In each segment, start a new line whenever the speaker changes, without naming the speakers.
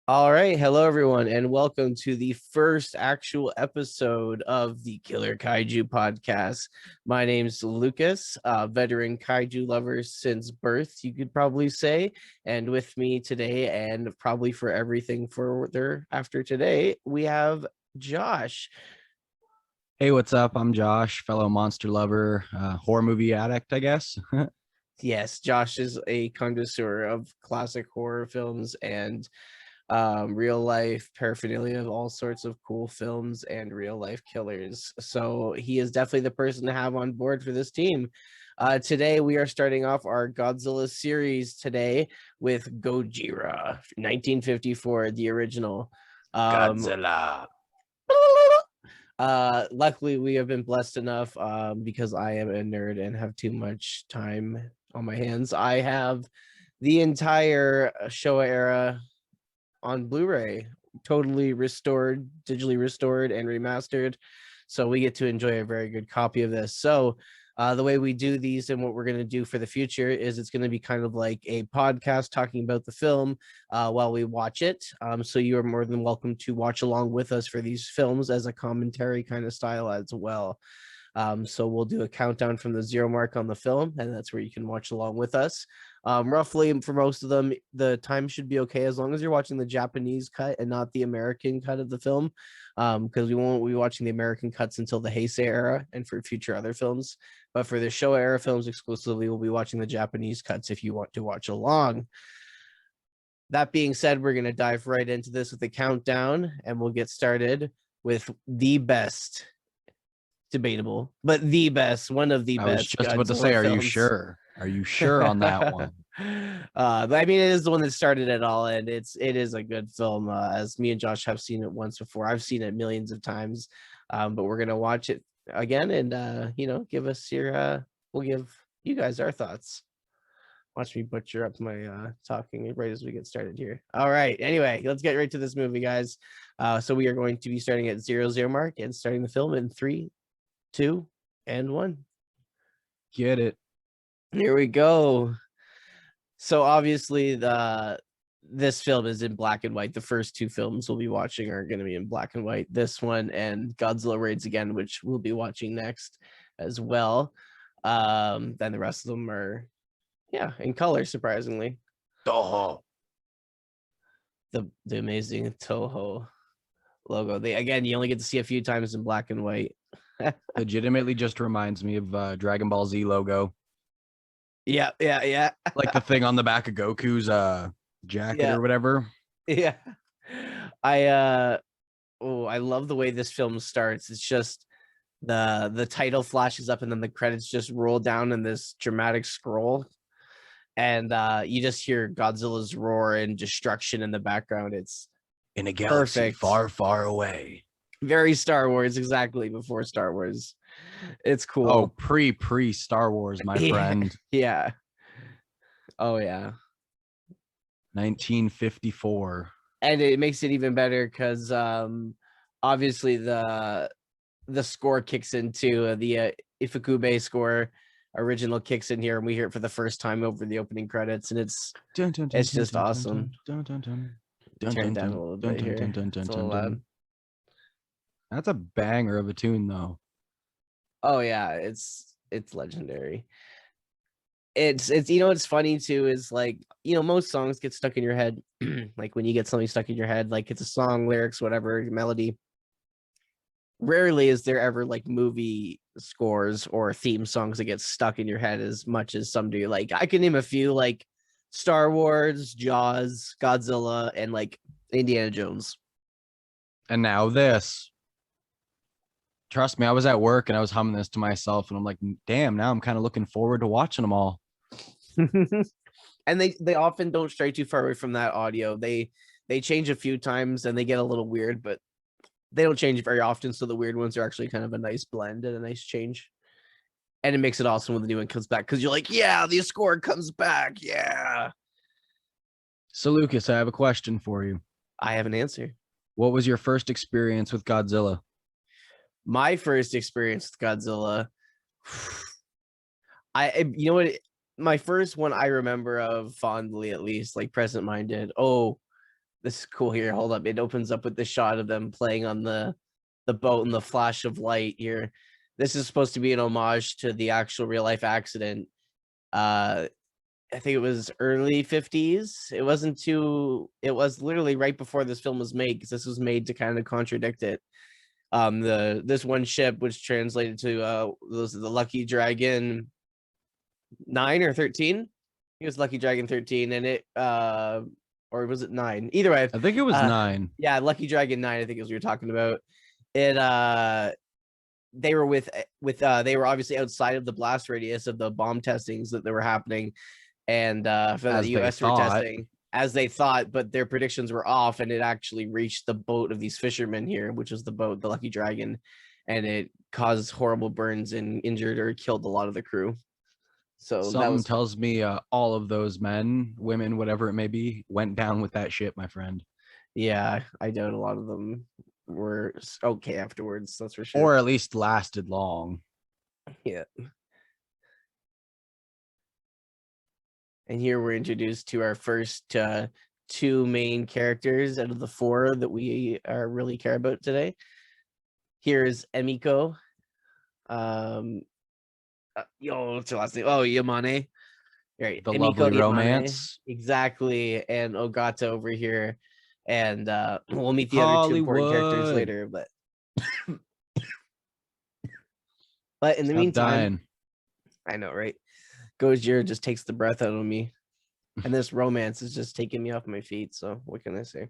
All right, hello everyone, and welcome to the first actual episode of the Killer Kaiju podcast. My name's Lucas, veteran kaiju lover since birth, you could probably say. And with me today, and probably for everything further after today, we have Josh.
Hey, what's up? I'm Josh, fellow monster lover, horror movie addict, I guess.
Yes, Josh is a connoisseur of classic horror films and real life paraphernalia of all sorts of cool films and real life killers. So he is definitely the person to have on board for this team. Today we are starting off our Godzilla series today with Gojira, 1954, the original.
Godzilla.
Luckily we have been blessed enough because I am a nerd and have too much time on my hands. I have the entire Showa era on Blu-ray, totally restored, digitally restored and remastered. So we get to enjoy a very good copy of this. So the way we do these and what we're going to do for the future is it's going to be kind of like a podcast talking about the film while we watch it. So you are more than welcome to watch along with us for these films as a commentary kind of style as well. So we'll do a countdown from the 0 mark on the film, and that's where you can watch along with us. Roughly for most of them, the time should be okay as long as you're watching the Japanese cut and not the American cut of the film, because we won't be watching the American cuts until the Heisei era and for future other films. But for the Showa era films exclusively, we'll be watching the Japanese cuts if you want to watch along. That being said, we're going to dive right into this with the countdown, and we'll get started with the best, debatable, but the best, one of the
I was
best
just about to
Godzilla
say, are you
films.
sure? Are you sure on that one?
But I mean, it is the one that started it all, and it is a good film. As me and Josh have seen it once before, I've seen it millions of times, but we're gonna watch it again, and give us your. We'll give you guys our thoughts. Watch me butcher up my talking right as we get started here. All right. Anyway, let's get right to this movie, guys. So we are going to be starting at 0 mark and starting the film in 3, 2, and 1.
Get it.
Here we go. So obviously this film is in black and white. The first two films we'll be watching are going to be in black and white. This one and Godzilla Raids Again, which we'll be watching next as well. Then the rest of them are in color, surprisingly.
Toho.
The amazing Toho logo. You only get to see a few times in black and white.
Legitimately just reminds me of Dragon Ball Z logo.
Yeah.
Like the thing on the back of Goku's jacket or whatever.
Yeah. I love the way this film starts. It's just the title flashes up and then the credits just roll down in this dramatic scroll. And you just hear Godzilla's roar and destruction in the background. It's
in a galaxy
perfect.
far, far away.
Very Star Wars, exactly before Star Wars. It's cool.
Oh, pre Star Wars, my friend.
Yeah. Oh yeah.
1954.
And it makes it even better because obviously the score kicks into the Ifukube score original kicks in here, and we hear it for the first time over the opening credits, and it's just awesome. Turn it down a little bit here. It's a little loud.
That's a banger of a tune, though.
Oh yeah, it's legendary. It's what's funny too is like most songs get stuck in your head. Like when you get something stuck in your head, like it's a song, lyrics, whatever, melody. Rarely is there ever like movie scores or theme songs that get stuck in your head as much as some do. Like I can name a few, like Star Wars, Jaws, Godzilla, and like Indiana Jones.
And now this. Trust me, I was at work and I was humming this to myself, and I'm like, damn, now I'm kind of looking forward to watching them all.
And they often don't stray too far away from that audio. They change a few times and they get a little weird, but they don't change very often. So the weird ones are actually kind of a nice blend and a nice change. And it makes it awesome when the new one comes back because you're like, yeah, the score comes back. Yeah.
So Lucas, I have a question for you.
I have an answer.
What was your first experience with Godzilla?
My first experience with Godzilla, my first one I remember of fondly, at least, like present minded. Oh, This is cool here. Hold up. It opens up with the shot of them playing on the boat and the flash of light here. This is supposed to be an homage to the actual real life accident. I think it was early 50s. It wasn't too, it was literally right before this film was made, because this was made to kind of contradict it. This one ship, which translated to the Lucky Dragon 9 or 13. It was Lucky Dragon 13, and it or was it 9? Either way,
I think it was 9.
Yeah, Lucky Dragon 9, I think is what you're talking about. It they were they were obviously outside of the blast radius of the bomb testings that were happening, and for the US were testing as they thought, but their predictions were off, and it actually reached the boat of these fishermen here, which was the boat, the Lucky Dragon, and it caused horrible burns and injured or killed a lot of the crew. So
something tells me all of those men, women, whatever it may be, went down with that ship, my friend.
Yeah, I doubt a lot of them were okay afterwards, that's for sure.
Or at least lasted long.
Yeah. And here we're introduced to our first 2 main characters out of the 4 that we really care about today. Here's Emiko. What's your last name? Oh, Yamane. Right.
The
Emiko,
lovely
Yamane.
romance.
Exactly. And Ogata over here. And we'll meet the other 2 important characters later. But in the meantime, I know, right? Gojira just takes the breath out of me. And this romance is just taking me off my feet. So what can I say?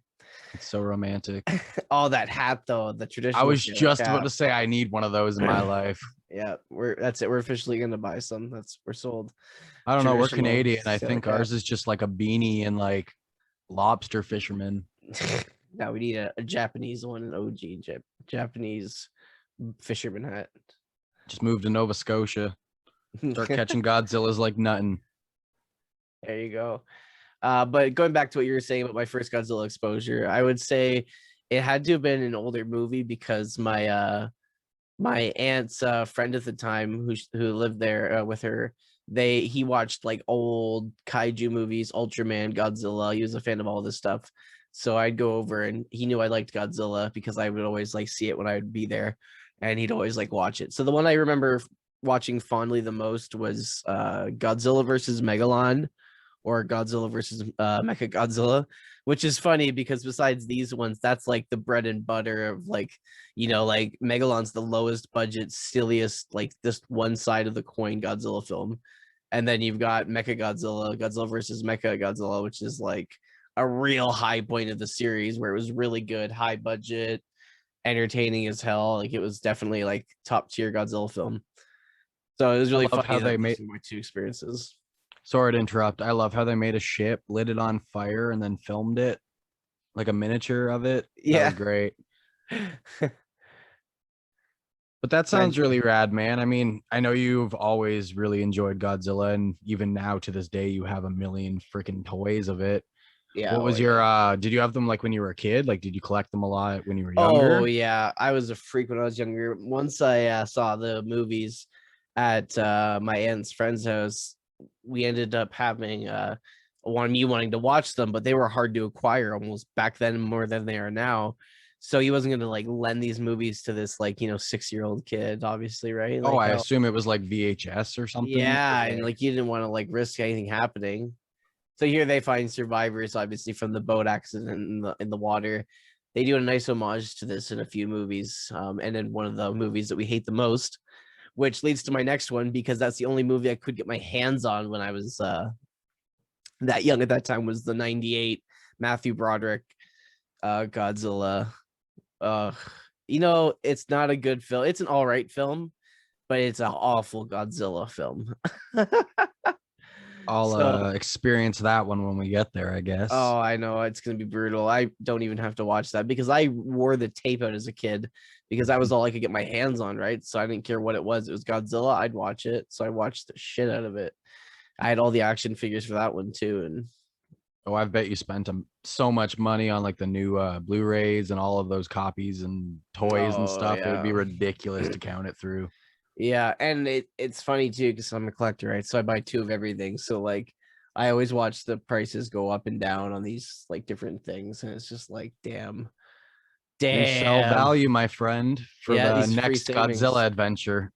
It's so romantic.
Oh, that hat though, the traditional.
I was just about to say I need one of those in my life.
Yeah, that's it. We're officially gonna buy some. We're sold.
I don't know. We're Canadian. I think ours is just like a beanie and like lobster fisherman.
Now we need a Japanese one, an OG Japanese fisherman hat.
Just moved to Nova Scotia. Start catching Godzillas like nothing.
There you go. But going back to what you were saying about my first Godzilla exposure, I would say it had to have been an older movie, because my aunt's friend at the time who lived there with her, he watched like old kaiju movies, Ultraman, Godzilla. He was a fan of all this stuff. So I'd go over, and he knew I liked Godzilla because I would always like see it when I would be there, and he'd always like watch it. So the one I remember watching fondly the most was Godzilla versus Megalon, or Godzilla versus Mechagodzilla, which is funny because besides these ones, that's like the bread and butter of like, like Megalon's the lowest budget, silliest, like this one side of the coin Godzilla film. And then you've got Mechagodzilla, Godzilla versus Mechagodzilla, which is like a real high point of the series, where it was really good, high budget, entertaining as hell. Like it was definitely like top tier Godzilla film. So it was really funny how they made my 2 experiences.
Sorry to interrupt. I love how they made a ship, lit it on fire, and then filmed it like a miniature of it.
Yeah,
that was great. But that sounds really rad, man. I mean, I know you've always really enjoyed Godzilla, and even now to this day, you have a million freaking toys of it. Yeah. What was your did you have them like when you were a kid? Like, did you collect them a lot when you were younger?
Oh yeah, I was a freak when I was younger. Once I saw the movies at my aunt's friend's house, we ended up having wanting to watch them, but they were hard to acquire almost back then more than they are now. So he wasn't gonna like lend these movies to this like 6-year-old kid, obviously, right? Like,
I assume it was like VHS or something.
Yeah, and like you didn't want to like risk anything happening. So here they find survivors, obviously, from the boat accident in the water. They do a nice homage to this in a few movies, and in one of the movies that we hate the most, which leads to my next one, because that's the only movie I could get my hands on when I was that young at that time, was the 98 Matthew Broderick Godzilla. It's not a good film. It's an all right film, but it's an awful Godzilla film.
I'll experience that one when we get there, I guess.
Oh, I know. It's going to be brutal. I don't even have to watch that because I wore the tape out as a kid because that was all I could get my hands on, right? So I didn't care what it was. It was Godzilla. I'd watch it. So I watched the shit out of it. I had all the action figures for that one too. And
I bet you spent so much money on like the new Blu-rays and all of those copies and toys and stuff. Yeah. It would be ridiculous to count it through.
Yeah, and it's funny too because I'm a collector, right? So I buy 2 of everything. So like I always watch the prices go up and down on these like different things, and it's just like, damn.
Resell value, my friend, for the
these free
next
savings.
Godzilla adventure.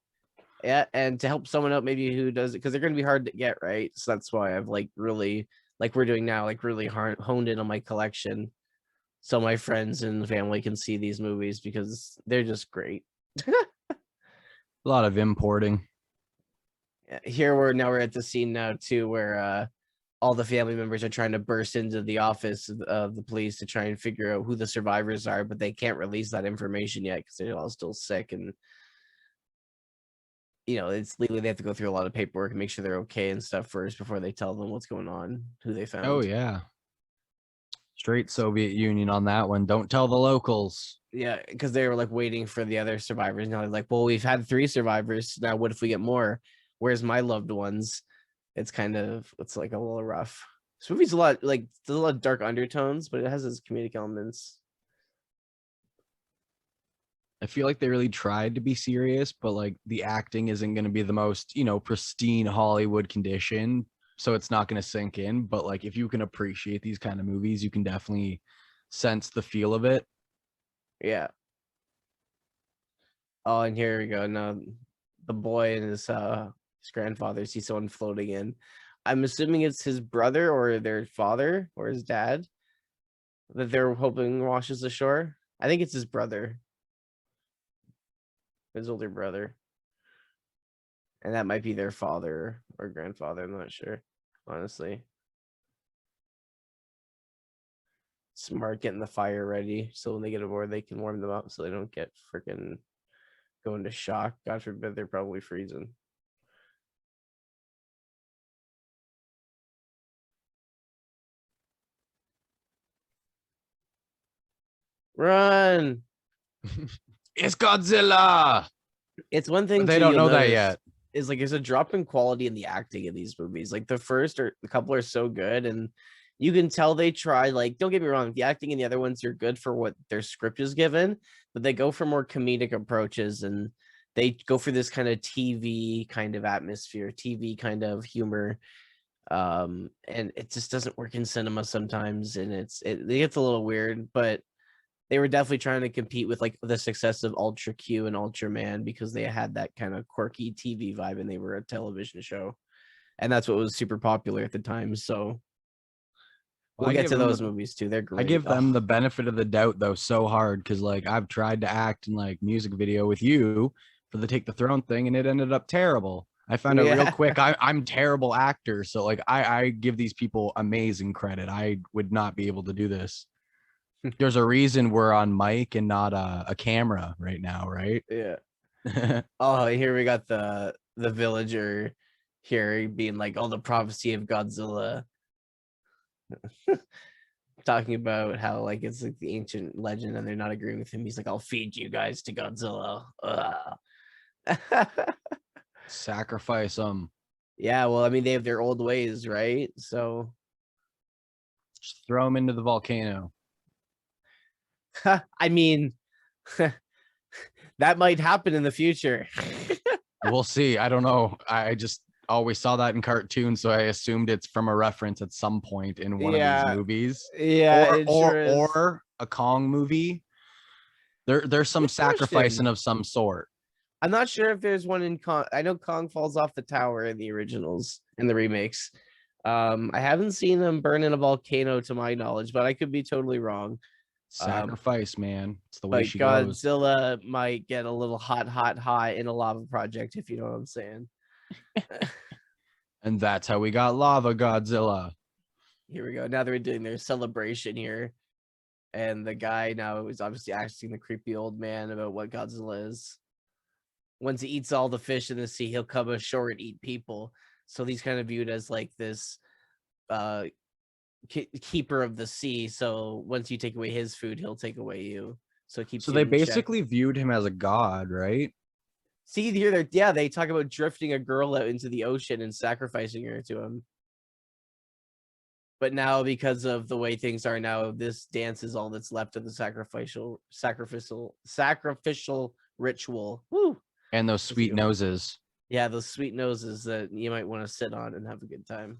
Yeah, and to help someone out maybe who does it, because they're going to be hard to get, right? So that's why I've like really, like we're doing now, like really honed in on my collection, so my friends and family can see these movies because they're just great.
A lot of importing.
Here we're at the scene now too, where all the family members are trying to burst into the office of the police to try and figure out who the survivors are, but they can't release that information yet because they're all still sick, and it's legally they have to go through a lot of paperwork and make sure they're okay and stuff first before they tell them what's going on, who they found.
Oh yeah, straight Soviet Union on that one. Don't tell the locals.
Yeah, because they were like waiting for the other survivors. Now they're like, well, we've had 3 survivors. Now what if we get more? Where's my loved ones? It's like a little rough. This movie's there's a lot of dark undertones, but it has its comedic elements.
I feel like they really tried to be serious, but like the acting isn't going to be the most, pristine Hollywood condition. So it's not going to sink in. But like, if you can appreciate these kind of movies, you can definitely sense the feel of it.
Yeah. Oh, and here we go. Now the boy and his grandfather see someone floating in. I'm assuming it's his brother or their father or his dad that they're hoping washes ashore. I think it's his brother. His older brother. And that might be their father or grandfather. I'm not sure, honestly. Smart, getting the fire ready so when they get aboard, they can warm them up so they don't get freaking go into shock. God forbid, they're probably freezing. Run!
It's Godzilla!
It's one thing
but they don't know that yet.
Is like there's a drop in quality in the acting in these movies. Like the first or the couple are so good, and you can tell they try. Like, don't get me wrong, the acting in the other ones are good for what their script is given, but they go for more comedic approaches and they go for this kind of TV kind of atmosphere, TV kind of humor. And it just doesn't work in cinema sometimes, and it gets a little weird, but they were definitely trying to compete with like the success of Ultra Q and Ultraman because they had that kind of quirky TV vibe and they were a television show. And that's what was super popular at the time. So we'll get to those movies too. They're great.
I give them the benefit of the doubt though so hard because like I've tried to act in like music video with you for the Take the Throne thing and it ended up terrible. I found out real quick I'm terrible actor. So like I give these people amazing credit. I would not be able to do this. There's a reason we're on mic and not a camera right now, right?
Yeah. Oh, here we got the villager here being like, the prophecy of Godzilla. Talking about how like it's like the ancient legend and they're not agreeing with him. He's like, I'll feed you guys to Godzilla.
Sacrifice them.
Yeah, well, I mean, they have their old ways, right? So
just throw them into the volcano.
I mean, that might happen in the future.
We'll see. I don't know. I just always saw that in cartoons, so I assumed it's from a reference at some point in one of these movies.
Yeah,
or a Kong movie. There's some sacrificing of some sort.
I'm not sure if there's one in Kong. I know Kong falls off the tower in the originals, in the remakes. I haven't seen him burn in a volcano to my knowledge, but I could be totally wrong.
Sacrifice, man. It's the way she goes.
Godzilla might get a little hot in a lava project, if you know what I'm saying.
And that's how we got Lava Godzilla.
Here we go. Now they're doing their celebration here. And the guy now is obviously asking the creepy old man about what Godzilla is. Once he eats all the fish in the sea, he'll come ashore and eat people. So he's kind of viewed as like this keeper of the sea. So once you take away his food, he'll take away you. So
they basically viewed him as a god, right?
See here, they talk about drifting a girl out into the ocean and sacrificing her to him. But now, because of the way things are now, this dance is all that's left of the sacrificial ritual. Woo!
And those sweet noses.
Yeah, those sweet noses that you might want to sit on and have a good time.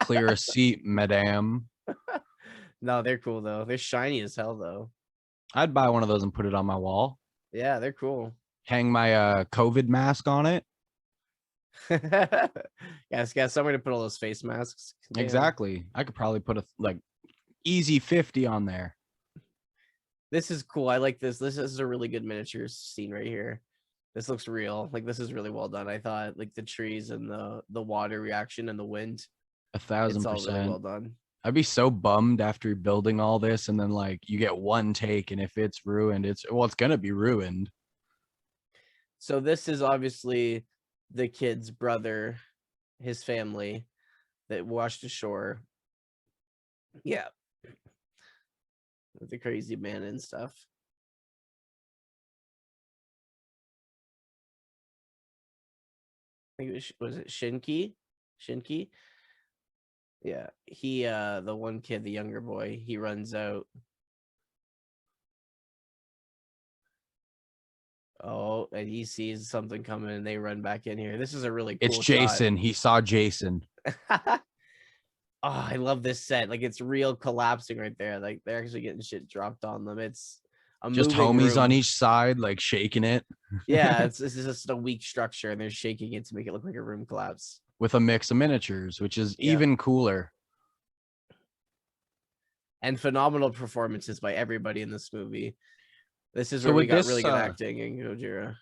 Clear a seat, madame.
No, they're cool though. They're shiny as hell though.
I'd buy one of those and put it on my wall.
Yeah, they're cool.
Hang my COVID mask on it.
Yes, got somewhere to put all those face masks. Damn.
Exactly. I could probably put a like easy 50 on there.
This is cool. I like this. This is a really good miniature scene right here. This looks real. Like this is really well done. I thought like the trees and the water reaction and the wind.
1,000%.
It's all really well done.
I'd be so bummed after building all this and then like you get one take, and if it's ruined, it's gonna be ruined.
So this is obviously the kid's brother, his family that washed ashore. Yeah. With the crazy man and stuff. I think it was it Shinki? Shinki? Yeah. He the one kid, the younger boy, he runs out. Oh, and he sees something coming and they run back in here. This is a really cool
It's Jason. Shot. He saw Jason.
Oh, I love this set. Like it's real collapsing right there. Like they're actually getting shit dropped on them. It's
just homies room on each side, like shaking it.
Yeah, it's just a weak structure and they're shaking it to make it look like a room collapse.
With a mix of miniatures, which is even cooler.
And phenomenal performances by everybody in this movie. This is where we got really good acting in Gojira.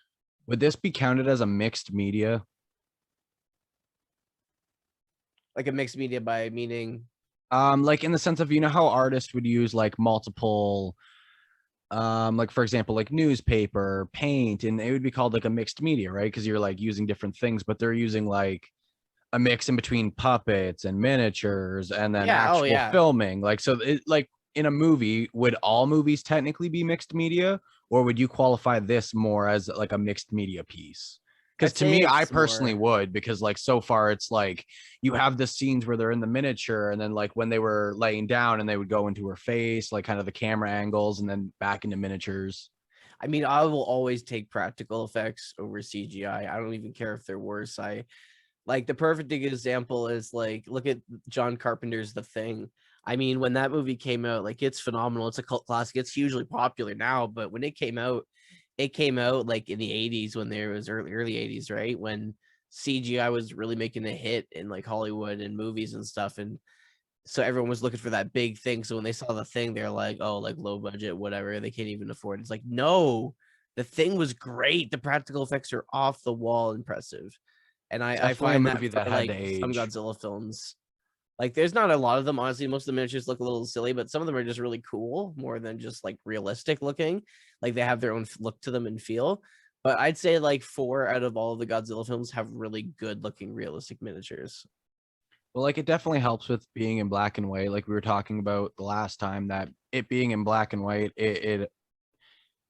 Would this be counted as a mixed media?
Like a mixed media by meaning?
Like in the sense of, you know how artists would use like multiple, like for example, like newspaper, paint, and it would be called like a mixed media, right? Because you're like using different things, but they're using like a mix in between puppets and miniatures and then actual filming. Like, so it like in a movie, would all movies technically be mixed media, or would you qualify this more as like a mixed media piece? Because to me, I personally would, because like so far it's like you have the scenes where they're in the miniature and then like when they were laying down and they would go into her face, like kind of the camera angles and then back into miniatures.
I mean, I will always take practical effects over CGI. I don't even care if they're worse. Like the perfect example is like, look at John Carpenter's The Thing. I mean, when that movie came out, like it's phenomenal. It's a cult classic. It's hugely popular now, but when it came out like in the 80s when there was early 80s, right? When CGI was really making a hit in like Hollywood and movies and stuff. And so everyone was looking for that big thing. So when they saw The Thing, they're like, oh, like low budget, whatever. They can't even afford it. It's like, no, The Thing was great. The practical effects are off the wall impressive. And I find that for, like some Godzilla films, like there's not a lot of them, honestly. Most of the miniatures look a little silly, but some of them are just really cool, more than just like realistic looking. Like they have their own look to them and feel. But I'd say like 4 out of all of the Godzilla films have really good looking realistic miniatures.
Well, like it definitely helps with being in black and white. Like we were talking about the last time, that it being in black and white, it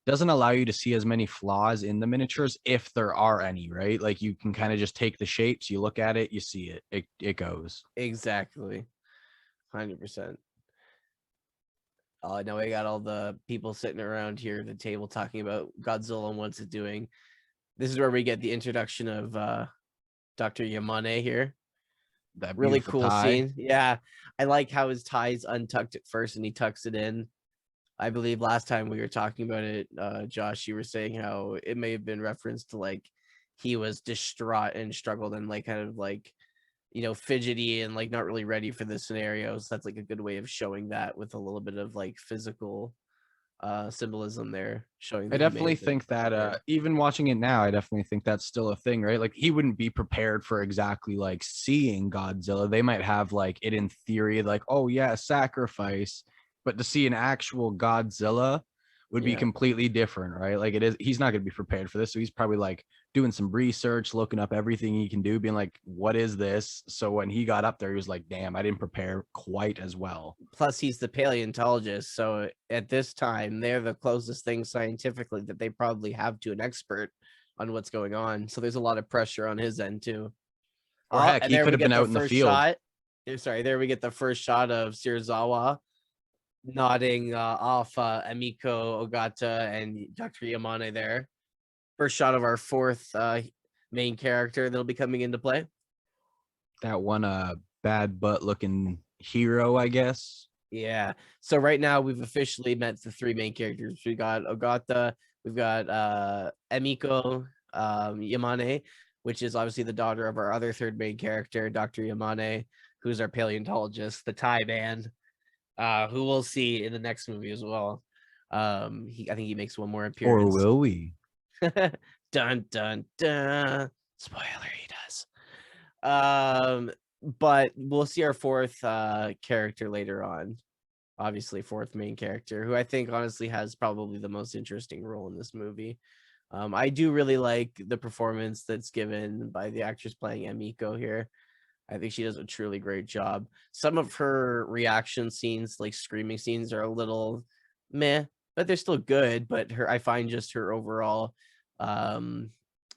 doesn't allow you to see as many flaws in the miniatures, if there are any, right? Like you can kind of just take the shapes, you look at it, you see it, it goes.
Exactly. 100%. Oh, now we got all the people sitting around here at the table talking about Godzilla and what's it doing. This is where we get the introduction of Dr. Yamane here.
That
really cool scene. Yeah. I like how his tie's untucked at first and he tucks it in. I believe last time we were talking about it, Josh, you were saying how it may have been referenced to like he was distraught and struggled and like kind of like, you know, fidgety and like not really ready for the scenarios. That's like a good way of showing that with a little bit of like physical symbolism there, showing.
I definitely think that even watching it now, I definitely think that's still a thing, right? Like he wouldn't be prepared for exactly like seeing Godzilla. They might have like it in theory, like, oh yeah, sacrifice. But to see an actual Godzilla would be completely different, right? Like he's not going to be prepared for this. So he's probably like doing some research, looking up everything he can do, being like, what is this? So when he got up there, he was like, damn, I didn't prepare quite as well.
Plus he's the paleontologist. So at this time, they're the closest thing scientifically that they probably have to an expert on what's going on. So there's a lot of pressure on his end too.
Or heck, he could have been out in the field.
There we get the first shot of Serizawa nodding off Emiko, Ogata, and Dr. Yamane there. First shot of our 4th main character that'll be coming into play.
That one bad butt looking hero, I guess.
Yeah. So right now we've officially met the three main characters. We got Ogata, we've got Emiko Yamane, which is obviously the daughter of our other third main character, Dr. Yamane, who's our paleontologist, the Thai man, who we'll see in the next movie as well. I think he makes one more appearance.
Or will we?
Dun dun dun. Spoiler, he does. But we'll see our fourth character later on. Obviously, fourth main character, who I think honestly has probably the most interesting role in this movie. I do really like the performance that's given by the actress playing Emiko here. I think she does a truly great job. Some of her reaction scenes, like screaming scenes, are a little meh, but they're still good. But I find just her overall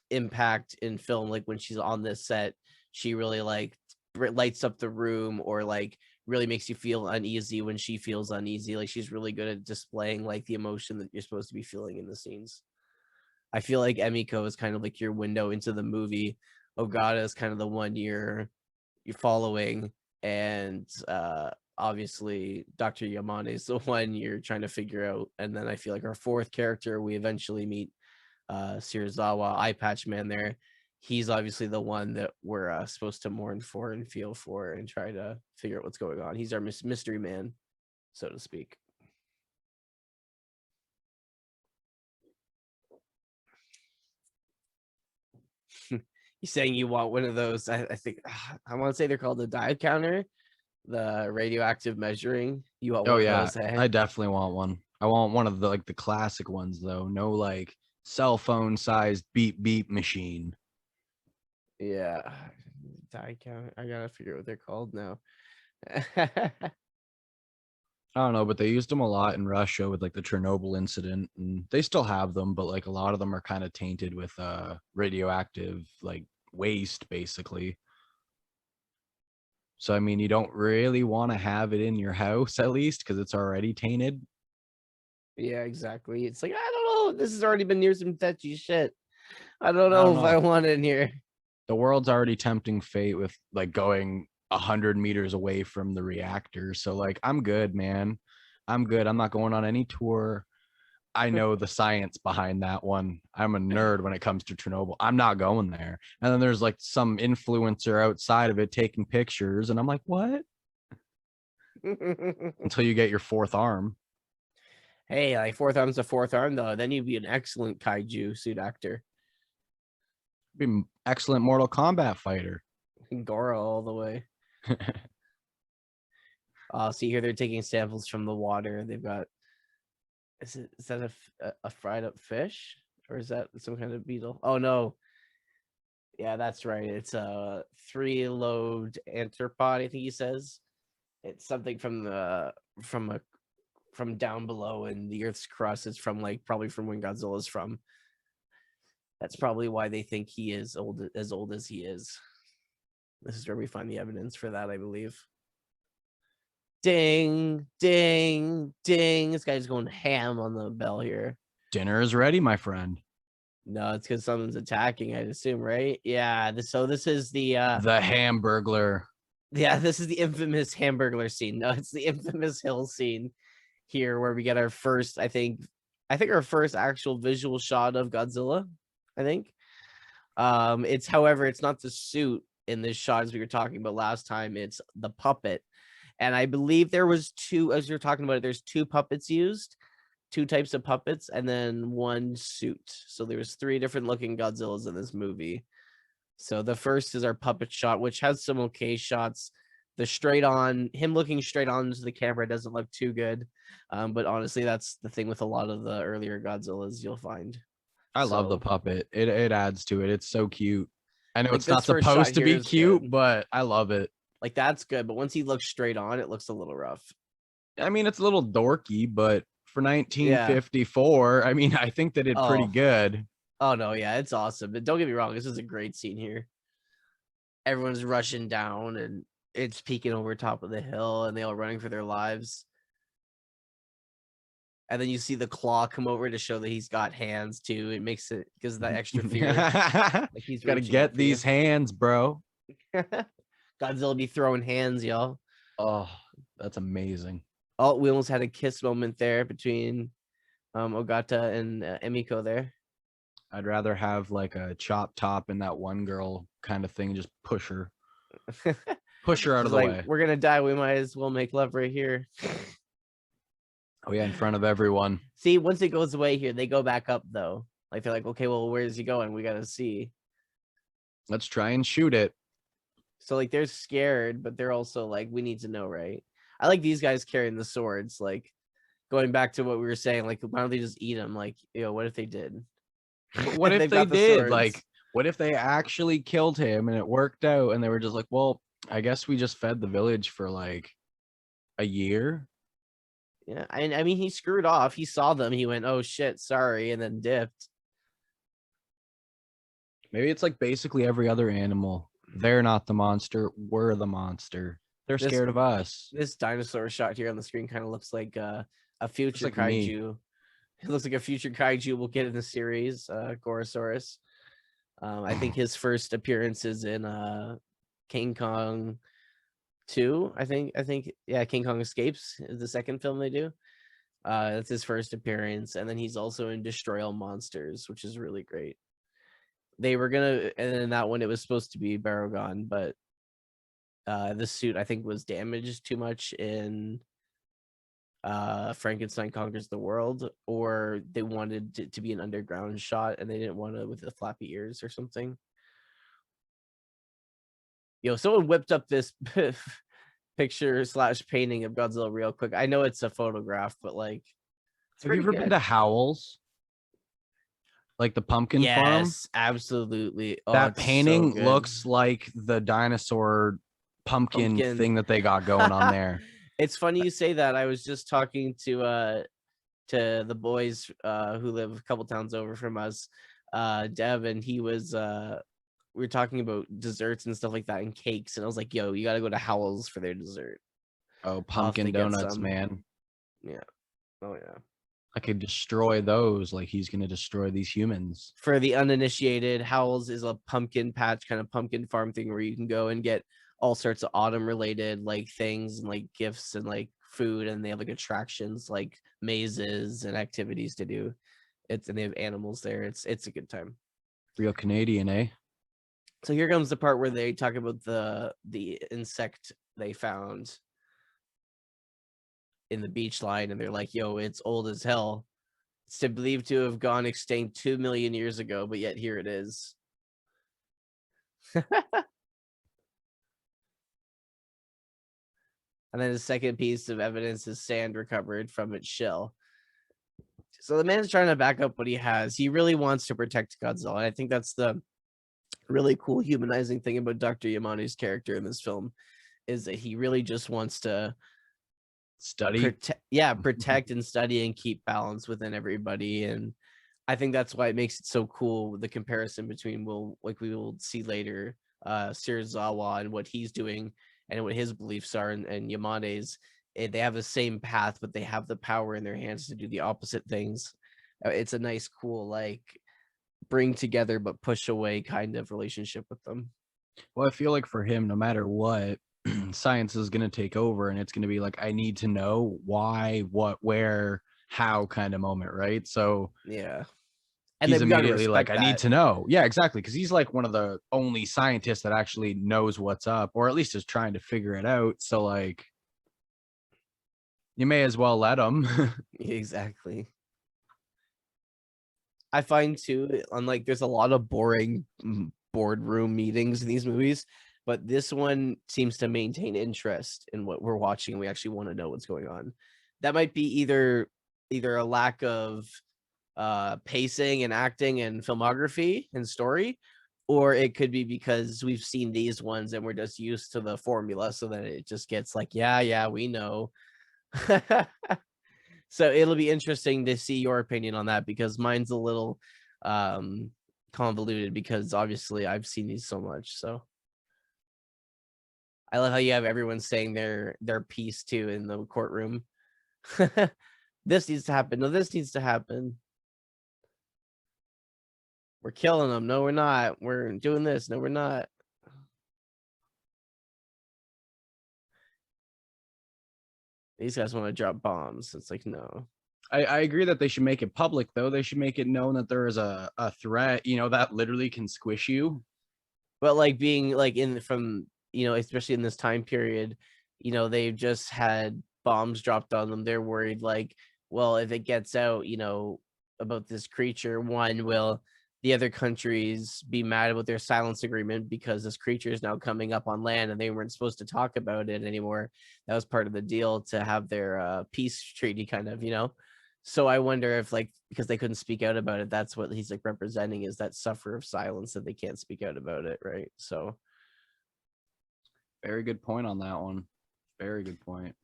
impact in film, like when she's on this set, she really like lights up the room, or like really makes you feel uneasy when she feels uneasy. Like she's really good at displaying like the emotion that you're supposed to be feeling in the scenes. I feel like Emiko is kind of like your window into the movie. Ogata is kind of the one you're following, and obviously Dr. Yamane is the one you're trying to figure out. And then I feel like our fourth character, we eventually meet Shirazawa, Eye Patch Man there. He's obviously the one that we're supposed to mourn for and feel for and try to figure out what's going on. He's our mystery man, so to speak. He's saying you want one of those. I think I want to say they're called the dive counter, the radioactive measuring. You want one of those? Eh?
I definitely want one. I want one of the like the classic ones though. No like cell phone sized beep beep machine.
Yeah, die count. I gotta figure out what they're called now.
I don't know, but they used them a lot in Russia with like the Chernobyl incident, and they still have them, but like a lot of them are kind of tainted with radioactive like waste basically. So I mean, you don't really want to have it in your house at least because it's already tainted.
Yeah, exactly. It's like, I don't know. This has already been near some touchy shit. I don't know if I want it in here.
The world's already tempting fate with like going 100 meters away from the reactor. So like, I'm good, man. I'm good. I'm not going on any tour. I know the science behind that one. I'm a nerd when it comes to Chernobyl. I'm not going there. And then there's like some influencer outside of it taking pictures. And I'm like, what? Until you get your fourth arm.
Hey, like fourth arm's a fourth arm, though. Then you'd be an excellent kaiju suit actor.
Be an excellent Mortal Kombat fighter.
Goro all the way. See here, they're taking samples from the water. They've got, is that a fried up fish, or is that some kind of beetle? Oh no, yeah, that's right. It's a 3-lobed arthropod, I think he says. It's something from from down below in the Earth's crust. It's from like probably from when Godzilla's from. That's probably why they think he is as old as he is. This is where we find the evidence for that, I believe. Ding, ding, ding. This guy's going ham on the bell here.
Dinner is ready, my friend.
No, it's because someone's attacking, I'd assume, right? Yeah. So this is the
Hamburglar.
Yeah, this is the infamous Hamburglar scene. No, it's the infamous hill scene here where we get our first, I think our first actual visual shot of Godzilla. I think. However, it's not the suit in this shot as we were talking about last time. It's the puppet. And I believe there was two, as you're talking about it, there's two puppets used, two types of puppets, and then one suit. So there's 3 different looking Godzillas in this movie. So the first is our puppet shot, which has some okay shots. The straight on, him looking straight on into the camera doesn't look too good. But honestly, that's the thing with a lot of the earlier Godzillas you'll find.
I love the puppet. It adds to it. It's so cute. I know
like
it's not supposed to be cute, but I love it.
Like that's good, but once he looks straight on, it looks a little rough.
I mean, it's a little dorky, but for 1954, I mean, I think that it's pretty good.
Oh no, yeah, it's awesome. But don't get me wrong, this is a great scene here. Everyone's rushing down and it's peeking over top of the hill and they all running for their lives. And then you see the claw come over to show that he's got hands too. It makes it because of that extra fear.
Like he's gotta get these hands, bro.
Godzilla be throwing hands, y'all.
Oh, that's amazing.
Oh, we almost had a kiss moment there between Ogata and Emiko there.
I'd rather have like a chop top and that one girl kind of thing, just push her out of the way.
We're gonna die. We might as well make love right here.
Oh yeah, in front of everyone.
See, once it goes away here, they go back up though. Like they're like, okay, well, where is he going? We gotta see.
Let's try and shoot it.
So like they're scared, but they're also like, we need to know, right? I like these guys carrying the swords. Like going back to what we were saying, like why don't they just eat them? Like, what if they did?
But what if they did? Like, what if they actually killed him and it worked out and they were just like, well, I guess we just fed the village for like a year.
Yeah, I mean, he screwed off. He saw them. He went, oh shit, sorry, and then dipped.
Maybe it's like basically every other animal. They're not the monster. We're the monster. They're scared of us.
This dinosaur shot here on the screen kind of looks like a future kaiju. It looks like a future kaiju we'll get in the series, Gorosaurus. I think his first appearance is in King Kong 2. I think yeah, King Kong Escapes is the second film they do. That's his first appearance, and then he's also in Destroy All Monsters, which is really great. They were gonna, and in that one it was supposed to be Baragon, but the suit I think was damaged too much in Frankenstein Conquers the World, or they wanted it to be an underground shot and they didn't want to with the flappy ears or something. Someone whipped up this picture / painting of Godzilla real quick. I know it's a photograph, but like,
have you ever been to Howell's? Like the pumpkin farm?
Yes, absolutely.
That painting looks like the dinosaur pumpkin thing that they got going on there.
It's funny you say that. I was just talking to the boys who live a couple towns over from us, Dev, and he was we were talking about desserts and stuff like that and cakes, and I was like, yo, you got to go to Howell's for their dessert.
Oh, pumpkin donuts, man.
Yeah. Oh yeah.
I could destroy those like he's going to destroy these humans.
For the uninitiated, Howell's is a pumpkin patch kind of pumpkin farm thing where you can go and get all sorts of autumn related like things and like gifts and like food, and they have like attractions like mazes and activities to do. And they have animals there. It's a good time.
Real Canadian, eh?
So here comes the part where they talk about the insect they found in the beach line, and they're like, yo, it's old as hell. It's believed to have gone extinct 2 million years ago, but yet here it is. And then the second piece of evidence is sand recovered from its shell. So the man's trying to back up what he has. He really wants to protect Godzilla. And I think that's the really cool humanizing thing about Dr. Yamane's character in this film, is that he really just wants to protect and study and keep balance within everybody. And I think that's why it makes it so cool, the comparison between we will see later, Serizawa and what he's doing and what his beliefs are, and Yamane's. They have the same path, but they have the power in their hands to do the opposite things. It's a nice, cool, like, bring together but push away kind of relationship with them.
Well, I feel like for him, no matter what, science is going to take over, and it's going to be like, I need to know why, what, where, how kind of moment, right? So
yeah,
and he's immediately like, I need to know. Yeah, exactly, because he's like one of the only scientists that actually knows what's up, or at least is trying to figure it out. So like, you may as well let him.
Exactly. I find too, unlike there's a lot of boring boardroom meetings in these movies, but this one seems to maintain interest in what we're watching. We actually want to know what's going on. That might be either a lack of pacing and acting and filmography and story, or it could be because we've seen these ones and we're just used to the formula, so that it just gets like, yeah, we know. So it'll be interesting to see your opinion on that, because mine's a little convoluted, because obviously I've seen these so much. So I love how you have everyone saying their piece too in the courtroom. This needs to happen. No, this needs to happen. We're killing them. No, we're not. We're doing this. No, we're not. These guys want to drop bombs. It's like, no.
I agree that they should make it public, though. They should make it known that there is a threat, that literally can squish you.
But like being like from, especially in this time period, they've just had bombs dropped on them. They're worried like, well, if it gets out, about this creature, one, will the other countries be mad about their silence agreement because this creature is now coming up on land and they weren't supposed to talk about it anymore. That was part of the deal to have their peace treaty kind of, So I wonder if like, because they couldn't speak out about it, that's what he's like representing, is that suffer of silence, that they can't speak out about it, right? So
very good point on that one. Very good point.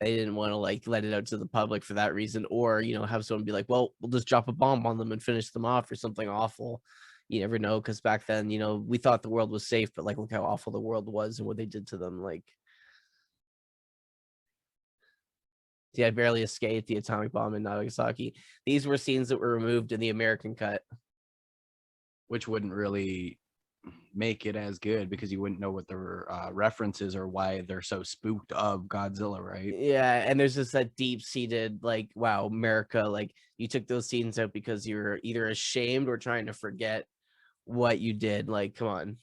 They didn't want to like let it out to the public for that reason, or have someone be like, well, we'll just drop a bomb on them and finish them off or something awful. You never know, because back then, we thought the world was safe, but like look how awful the world was and what they did to them. Like, yeah, I barely escaped the atomic bomb in Nagasaki. These were scenes that were removed in the American cut,
which wouldn't really make it as good because you wouldn't know what the references or why they're so spooked of Godzilla, right?
Yeah, and there's just that deep-seated like, wow, America, like you took those scenes out because you're either ashamed or trying to forget what you did. Like, come on.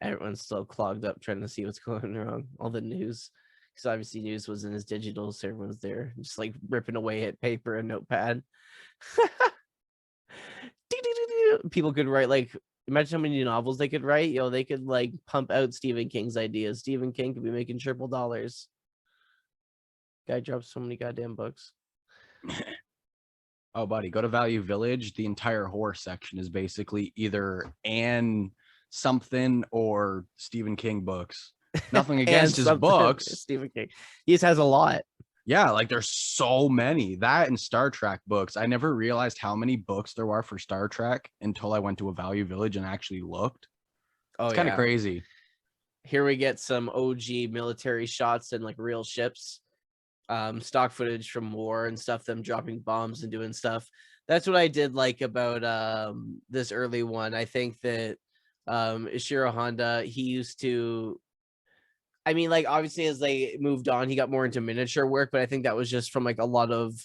Everyone's still clogged up trying to see what's going wrong. All the news, because obviously news wasn't as digital, so everyone's there just like ripping away at paper and notepad. People could write like, imagine how many novels they could write. They could like pump out Stephen King's ideas. Stephen King could be making triple dollars. Guy drops so many goddamn books.
Oh, buddy, go to Value Village. The entire horror section is basically either Anne something or Stephen King books. Nothing against his books.
Stephen King. He just has a lot.
Yeah, like there's so many. That and Star Trek books. I never realized how many books there are for Star Trek until I went to a Value Village and actually looked. It's kind of crazy.
Here we get some OG military shots and like real ships. Stock footage from war and stuff, them dropping bombs and doing stuff. That's what I did like about this early one. I think that Ishiro Honda, he used to, I mean, like obviously as they moved on, he got more into miniature work, but I think that was just from like a lot of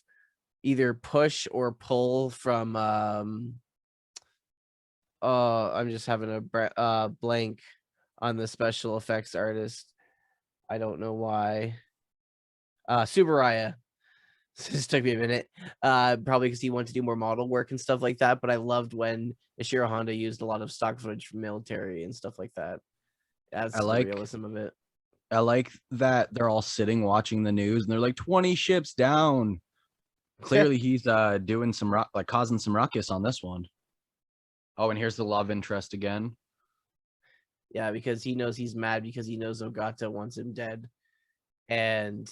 either push or pull from I'm just having a blank on the special effects artist. I don't know why. Subaraya. This took me a minute. Probably because he wanted to do more model work and stuff like that. But I loved when Ishiro Honda used a lot of stock footage from military and stuff like that. That's the realism of it.
I like that they're all sitting watching the news and they're like 20 ships down. Clearly he's doing some causing some ruckus on this one. Oh, and here's the love interest again.
Yeah, because he knows he's mad because he knows Ogata wants him dead. And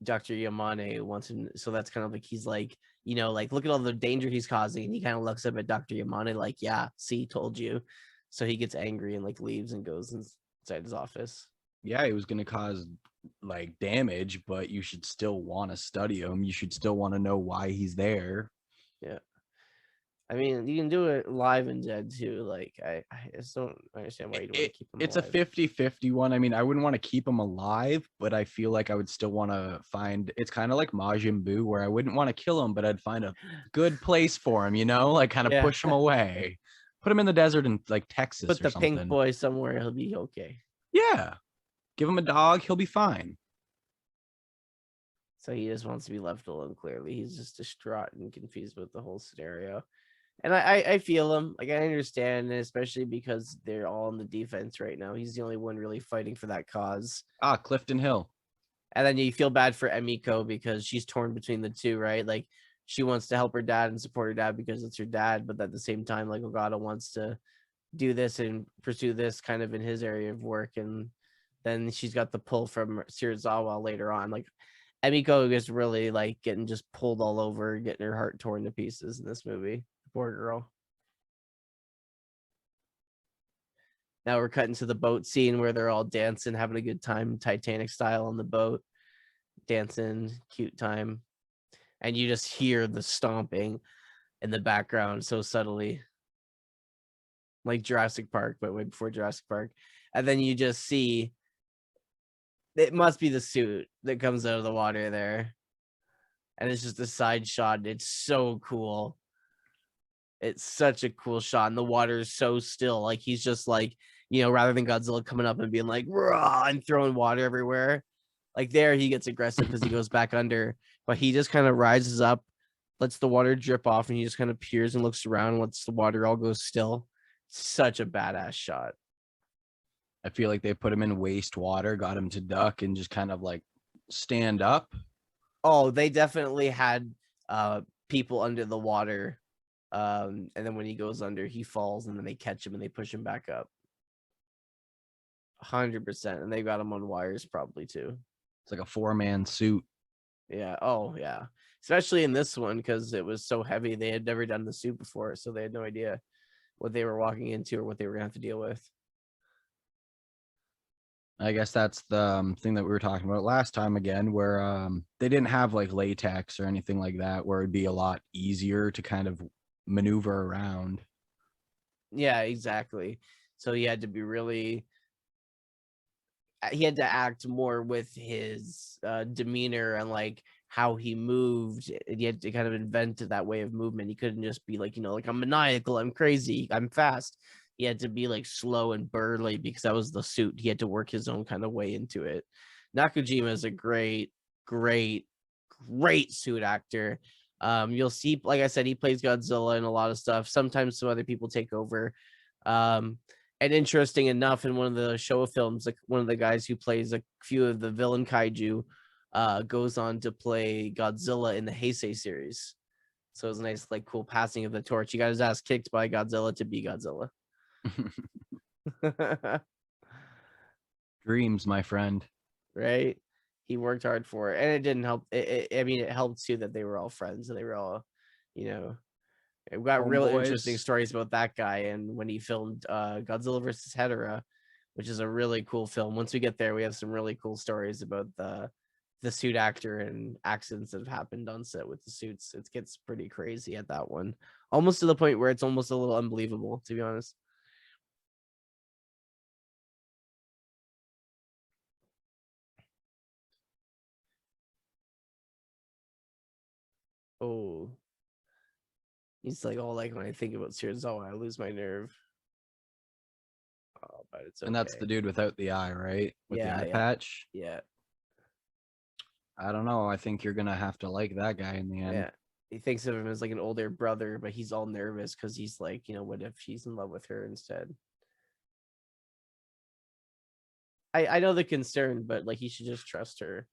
Dr. Yamane wants him. So that's kind of like, he's like, like, look at all the danger he's causing. And he kind of looks up at Dr. Yamane like, yeah, see, told you. So he gets angry and like leaves and goes inside his office.
Yeah, he was going to cause like damage, but you should still want to study him. You should still want to know why he's there.
Yeah. I mean, you can do it live and dead too. Like, I just don't understand why you don't want to keep him
alive. It's
a
50-50 one. I mean, I wouldn't want to keep him alive, but I feel like I would still want to find, it's kind of like Majin Buu, where I wouldn't want to kill him, but I'd find a good place for him, like kind of push him away. Put him in the desert in like Texas
Put
or something.
Pink boy somewhere, he'll be okay.
Yeah. Give him a dog, he'll be fine.
So he just wants to be left alone, clearly. He's just distraught and confused with the whole scenario. And I feel him. Like, I understand, especially because they're all in the defense right now. He's the only one really fighting for that cause.
Clifton Hill.
And then you feel bad for Emiko because she's torn between the two, right? Like, she wants to help her dad and support her dad because it's her dad, but at the same time, like, Ogata wants to do this and pursue this kind of in his area of work. And then she's got the pull from Shirazawa later on. Like, Emiko is really like getting just pulled all over, getting her heart torn to pieces in this movie. Poor girl. Now we're cutting to the boat scene where they're all dancing, having a good time, Titanic style on the boat, dancing, cute time. And you just hear the stomping in the background so subtly. like Jurassic Park, but way before Jurassic Park. And then you just see it must be the suit that comes out of the water there. And it's just a side shot. It's so cool. It's such a cool shot. And the water is so still. Like he's just like, rather than Godzilla coming up and being like, raw, and throwing water everywhere. Like there he gets aggressive because he goes back under. But he just kind of rises up, lets the water drip off, and he just kind of peers and looks around and lets the water all go still. Such a badass shot.
I feel like they put him in wastewater, got him to duck, and just kind of like stand up.
Oh, they definitely had people under the water. And then when he goes under, he falls, and then they catch him and they push him back up. 100%. And they got him on wires probably too.
It's like a 4-man suit.
Yeah. Oh, yeah. Especially in this one because it was so heavy. They had never done the suit before, so they had no idea what they were walking into or what they were going to have to deal with.
I guess that's the thing that we were talking about last time again, where they didn't have like latex or anything like that, where it'd be a lot easier to kind of maneuver around.
Yeah, exactly. So he had to be he had to act more with his demeanor and like how he moved. He had to kind of invent that way of movement. He couldn't just be like, like I'm maniacal, I'm crazy, I'm fast. He had to be like slow and burly because that was the suit. He had to work his own kind of way into it. Nakajima is a great suit actor. You'll see, like I said, he plays Godzilla in a lot of stuff. Sometimes some other people take over. And interesting enough, in one of the Showa films, like one of the guys who plays a few of the villain kaiju goes on to play Godzilla in the Heisei series. So it was a nice, like, cool passing of the torch. He got his ass kicked by Godzilla to be Godzilla.
Dreams, my friend.
Right? He worked hard for it, and it didn't help. It helped too that they were all friends and they were all, we got real interesting stories about that guy. And when he filmed Godzilla vs. Hedorah, which is a really cool film. Once we get there, we have some really cool stories about the suit actor and accidents that have happened on set with the suits. It gets pretty crazy at that one, almost to the point where it's almost a little unbelievable, to be honest. Oh, he's like, oh, like when I think about Serizawa, I lose my nerve. Oh, but it's okay.
And that's the dude without the eye, right? With the eye patch.
Yeah.
I don't know. I think you're gonna have to like that guy in the end.
Yeah. He thinks of him as like an older brother, but he's all nervous because he's like, what if she's in love with her instead? I know the concern, but like he should just trust her.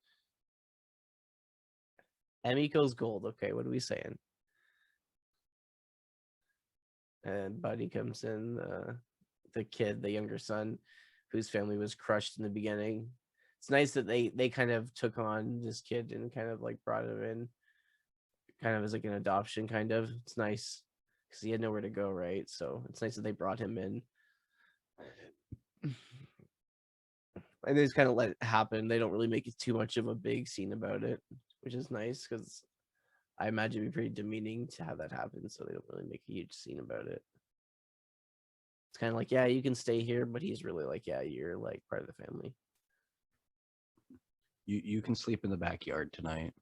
Emiko's gold. Okay, what are we saying? And Buddy comes in, the kid, the younger son, whose family was crushed in the beginning. It's nice that they kind of took on this kid and kind of like brought him in, kind of as like an adoption kind of. It's nice because he had nowhere to go, right? So it's nice that they brought him in. And they just kind of let it happen. They don't really make it too much of a big scene about it, which is nice because I imagine it'd be pretty demeaning to have that happen. So they don't really make a huge scene about it. It's kind of like, yeah, you can stay here, but he's really like, yeah, you're like part of the family.
You can sleep in the backyard tonight.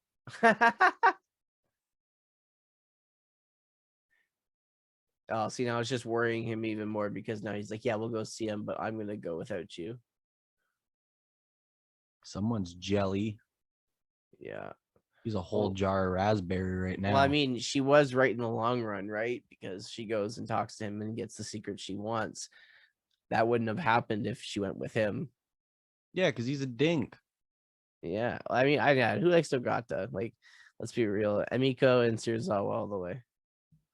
Oh, see, now it's just worrying him even more because now he's like, yeah, we'll go see him, but I'm gonna go without you.
Someone's jelly.
Yeah.
He's a whole jar of raspberry right now.
Well, I mean, she was right in the long run, right? Because she goes and talks to him and gets the secret she wants. That wouldn't have happened if she went with him.
Yeah, because he's a dink.
Yeah. I mean, who likes Ogata? Like, let's be real. Emiko and Serizawa all the way.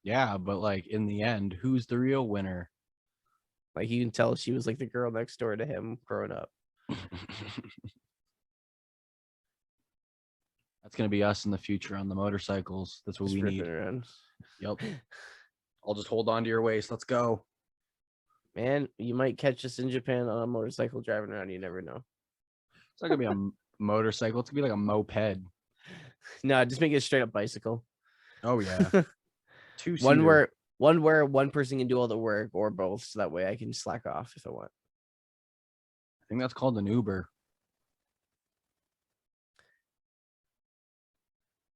Yeah, but like in the end, who's the real winner?
Like you can tell she was like the girl next door to him growing up.
That's gonna be us in the future on the motorcycles. That's what
Just
we need.
Around.
Yep. I'll just hold on to your waist. Let's go.
Man, you might catch us in Japan on a motorcycle driving around. You never know.
It's not gonna be a motorcycle. It's gonna be like a moped.
No, just make it a straight up bicycle.
Oh yeah.
One where One where one person can do all the work, or both, so that way I can slack off if I want.
I think that's called an Uber.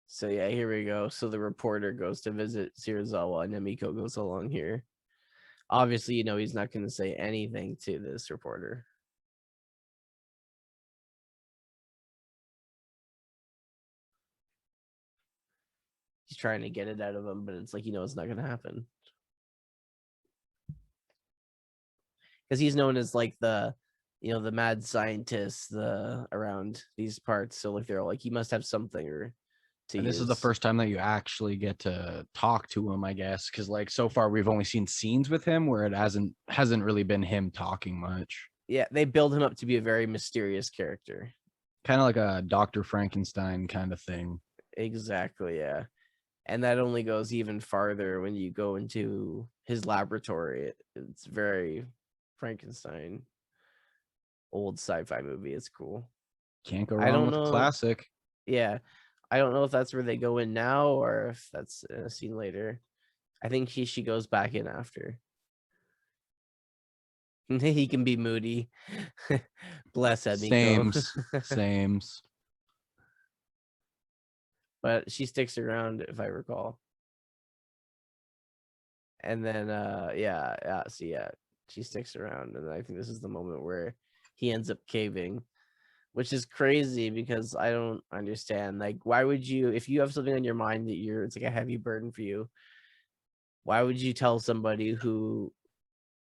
So yeah, here we go. So the reporter goes to visit Serizawa, and Emiko goes along here. Obviously, you know, he's not going to say anything to this reporter. He's trying to get it out of him, but it's like, you know, it's not going to happen. Because he's known as like the, you know, the mad scientist around these parts. So like they're like, you must have something or to
And
use.
this is the first time that you actually get to talk to him, I guess, because like so far we've only seen scenes with him where it hasn't really been him talking much.
Yeah, they build him up to be a very mysterious character.
Kind of like a Dr. Frankenstein kind of thing.
Exactly, yeah. And that only goes even farther when you go into his laboratory. It's very Frankenstein. Old sci-fi movie. It's cool.
Can't go wrong with a classic.
Yeah. I don't know if that's where they go in now or if that's a scene later. I think she goes back in after. He can be moody. Bless Emiko.
Sames.
But she sticks around, if I recall. And then yeah, she sticks around, and I think this is the moment where he ends up caving, which is crazy because I don't understand. Like, why would you, if you have something on your mind that it's like a heavy burden for you, why would you tell somebody who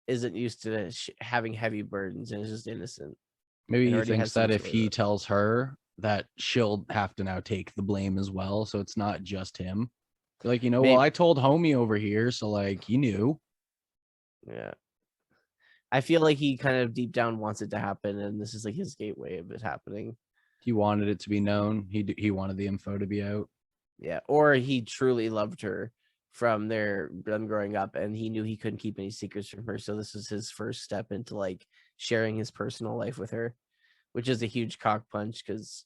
isn't used to having heavy burdens and is just innocent?
Maybe he thinks that if he tells her, that she'll have to now take the blame as well, so it's not just him. Like, you know, well, I told homie over here, so like he knew.
Yeah. I feel like he kind of deep down wants it to happen, and this is like his gateway of it happening.
He wanted it to be known. He wanted the info to be out.
Yeah, or he truly loved her from them growing up, and he knew he couldn't keep any secrets from her. So this is his first step into like sharing his personal life with her, which is a huge cock punch because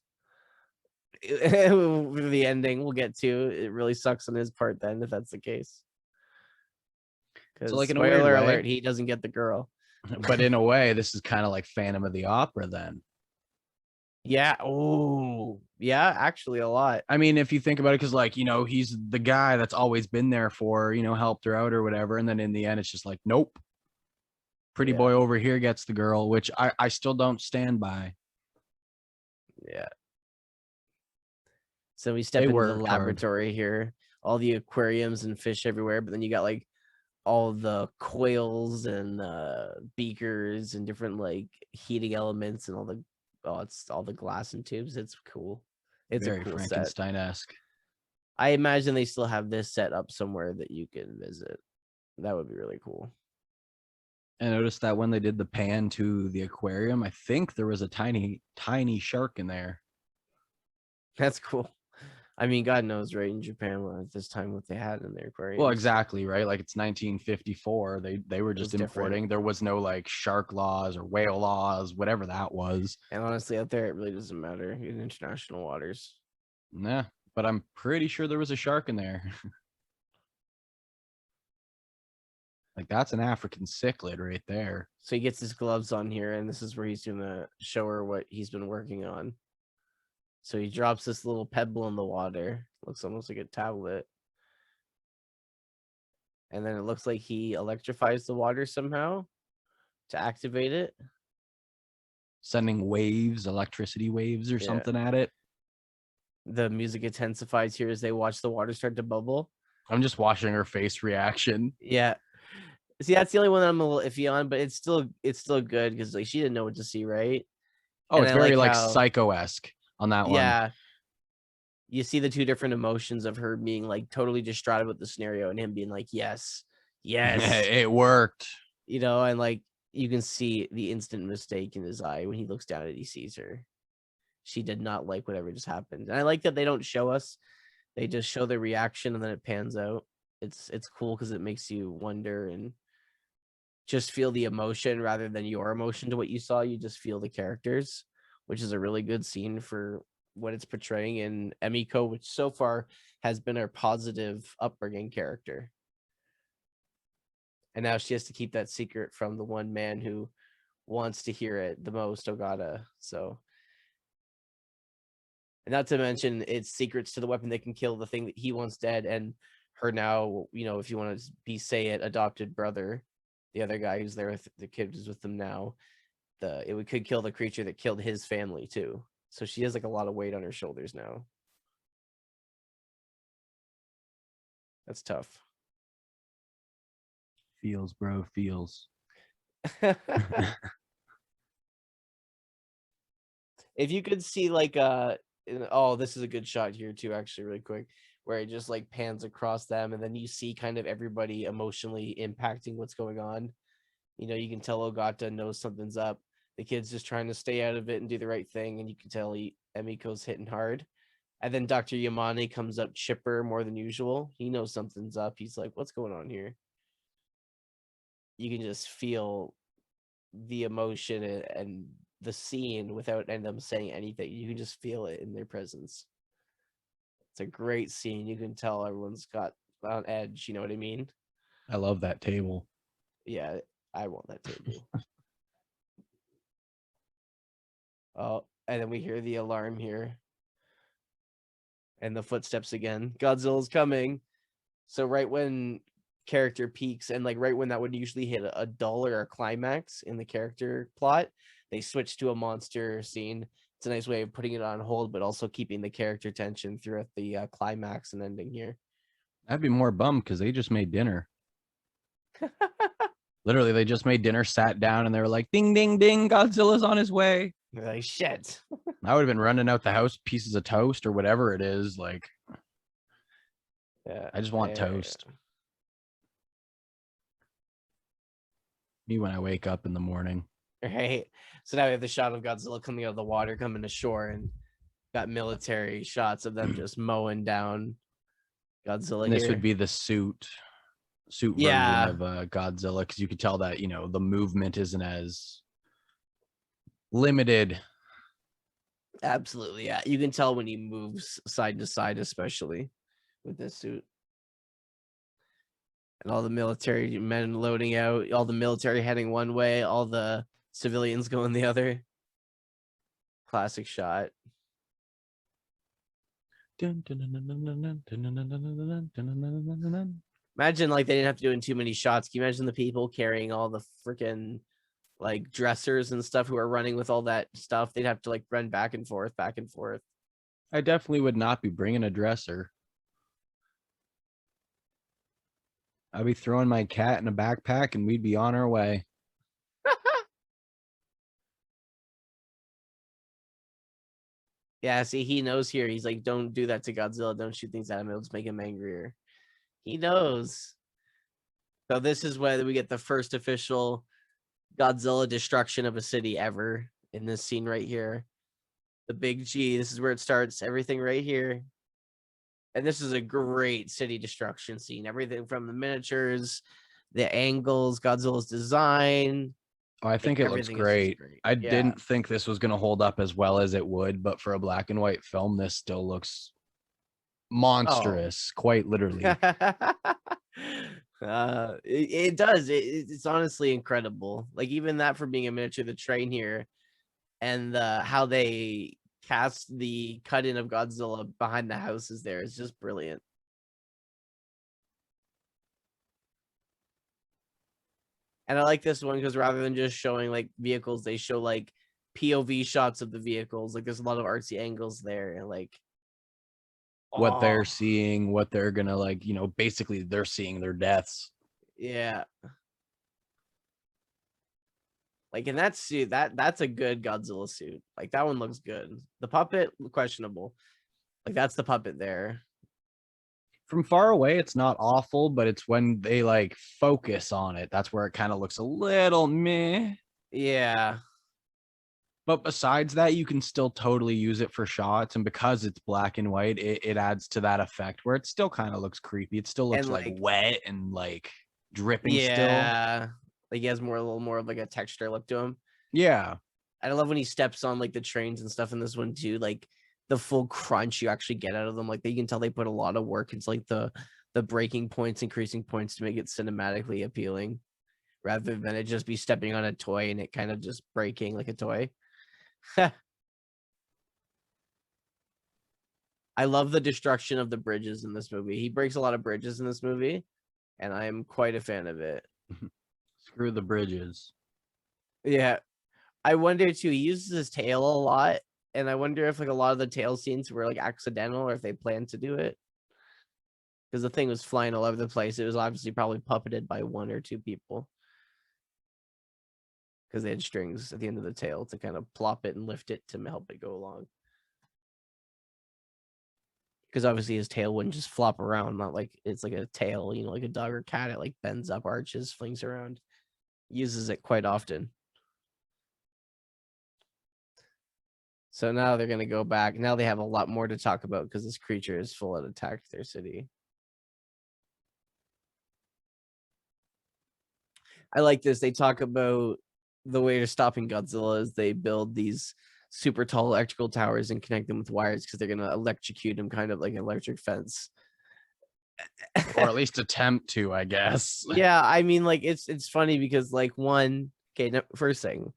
the ending we'll get to, it really sucks on his part then if that's the case. Because
so like
spoiler alert, he doesn't get the girl.
But in a way, this is kind of like Phantom of the Opera then.
Yeah. Oh, yeah, actually a lot.
I mean, if you think about it, because like, you know, he's the guy that's always been there for, you know, helped her out or whatever. And then in the end, it's just like, nope. Pretty boy over here gets the girl, which I still don't stand by.
Yeah. So we step into the laboratory here, all the aquariums and fish everywhere, but then you got like all the coils and beakers and different like heating elements and it's all the glass and tubes. It's cool. It's
very
a cool
Frankenstein-esque.
set. I imagine they still have this set up somewhere that you can visit. That would be really cool.
I noticed that when they did the pan to the aquarium, I think there was a tiny shark in there.
That's cool. I mean, God knows, right, in Japan at this time what they had in their aquarium.
Well, exactly, right? Like it's 1954. They were just importing.
Different.
There was no like shark laws or whale laws, whatever that was.
And honestly, out there, it really doesn't matter in international waters.
Nah, but I'm pretty sure there was a shark in there. Like that's an African cichlid right there.
So he gets his gloves on here, and this is where he's gonna show her what he's been working on. So he drops this little pebble in the water. Looks almost like a tablet. And then it looks like he electrifies the water somehow to activate it.
Sending waves, electricity waves or something at it.
The music intensifies here as they watch the water start to bubble.
I'm just watching her face reaction.
Yeah. See, that's the only one that I'm a little iffy on, but it's still good because like she didn't know what to see, right?
Oh, and it's very like Psycho-esque on that one.
Yeah. You see the two different emotions of her being like totally distraught about the scenario and him being like, yes,
it worked.
You know, and like you can see the instant mistake in his eye when he looks down and he sees her. She did not like whatever just happened. And I like that they don't show us. They just show the reaction and then it pans out. It's cool because it makes you wonder and just feel the emotion rather than your emotion to what you saw. You just feel the characters, which is a really good scene for what it's portraying in Emiko, which so far has been our positive upbringing character. and now she has to keep that secret from the one man who wants to hear it the most, Ogata. So, and not to mention it's secrets to the weapon that can kill the thing that he wants dead, and her now, if you want to say it, adopted brother, the other guy who's there with the kid who's with them now. It could kill the creature that killed his family too. So she has like a lot of weight on her shoulders now. That's tough.
Feels, bro, feels.
If you could see like this is a good shot here too, actually, really quick, where it just like pans across them, and then you see kind of everybody emotionally impacting what's going on. You can tell Ogata knows something's up. The kid's just trying to stay out of it and do the right thing, and you can tell Emiko's hitting hard. And then Dr. Yamane comes up chipper more than usual. He knows something's up. He's like, what's going on here? You can just feel the emotion and the scene without them saying anything. You can just feel it in their presence. It's a great scene. You can tell everyone's got on edge. You know what I mean?
I love that table.
Yeah, I want that table. Oh, and then we hear the alarm here. And the footsteps again. Godzilla's coming. So right when character peaks, and like right when that would usually hit a dull or a climax in the character plot, they switch to a monster scene. It's a nice way of putting it on hold, but also keeping the character tension throughout the climax and ending here.
I'd be more bummed because they just made dinner. Literally, they just made dinner, sat down, and they were like, ding, ding, ding, Godzilla's on his way.
They're like, shit.
I would have been running out the house, pieces of toast or whatever it is. Like,
yeah,
I just want toast. Me when I wake up in the morning.
Right. So now we have the shot of Godzilla coming out of the water, coming to shore, and got military shots of them just mowing down Godzilla.
This would be the suit version of Godzilla, because you could tell that the movement isn't as limited.
Absolutely, yeah. You can tell when he moves side to side, especially with this suit. And all the military men loading out, all the military heading one way, all the civilians going the other. Classic shot. Imagine like they didn't have to do it in too many shots. Can you imagine the people carrying all the freaking like dressers and stuff who are running with all that stuff? They'd have to like run back and forth.
I definitely would not be bringing a dresser. I'd be throwing my cat in a backpack and we'd be on our way.
Yeah, see, he knows here. He's like, don't do that to Godzilla. Don't shoot things at him. It'll just make him angrier. He knows. So this is where we get the first official Godzilla destruction of a city ever in this scene right here. The big G. This is where it starts. Everything right here. And this is a great city destruction scene. Everything from the miniatures, the angles, Godzilla's design.
Oh, I think it looks great. I didn't think this was going to hold up as well as it would, but for a black and white film, this still looks monstrous, quite literally.
It does. It's honestly incredible. Like even that for being a miniature, the train here, and how they cast the cut in of Godzilla behind the houses there is just brilliant. And I like this one because rather than just showing like vehicles, they show like POV shots of the vehicles. Like there's a lot of artsy angles there, and like
what they're seeing, what they're gonna like, basically they're seeing their deaths.
Yeah. Like in that suit, that's a good Godzilla suit. Like that one looks good. The puppet, questionable. Like that's the puppet there.
From far away, it's not awful, but it's when they like focus on it, that's where it kind of looks a little meh.
Yeah.
But besides that, you can still totally use it for shots, and because it's black and white, it adds to that effect where it still kind of looks creepy. It still looks like wet and like dripping still.
Yeah. Like he has a little more of like a texture look to him.
Yeah.
I love when he steps on like the trains and stuff in this one too. Like the full crunch you actually get out of them. Like you can tell they put a lot of work into like the the breaking points, increasing points to make it cinematically appealing, rather than it just be stepping on a toy and it kind of just breaking like a toy. I love the destruction of the bridges in this movie. He breaks a lot of bridges in this movie, and I am quite a fan of it.
Screw the bridges.
Yeah. I wonder too, he uses his tail a lot, and I wonder if like a lot of the tail scenes were like accidental or if they planned to do it. Because the thing was flying all over the place. It was obviously probably puppeted by 1 or 2 people. Because they had strings at the end of the tail to kind of plop it and lift it to help it go along. Because obviously his tail wouldn't just flop around, not like it's like a tail, you know, like a dog or cat. It like bends up, arches, flings around, uses it quite often. So now they're gonna go back. Now they have a lot more to talk about because this creature is full out attacked their city. I like this. They talk about the way to stopping Godzilla is they build these super tall electrical towers and connect them with wires because they're gonna electrocute him, kind of like an electric fence.
Or at least attempt to, I guess.
Yeah, I mean, like it's funny because like first thing,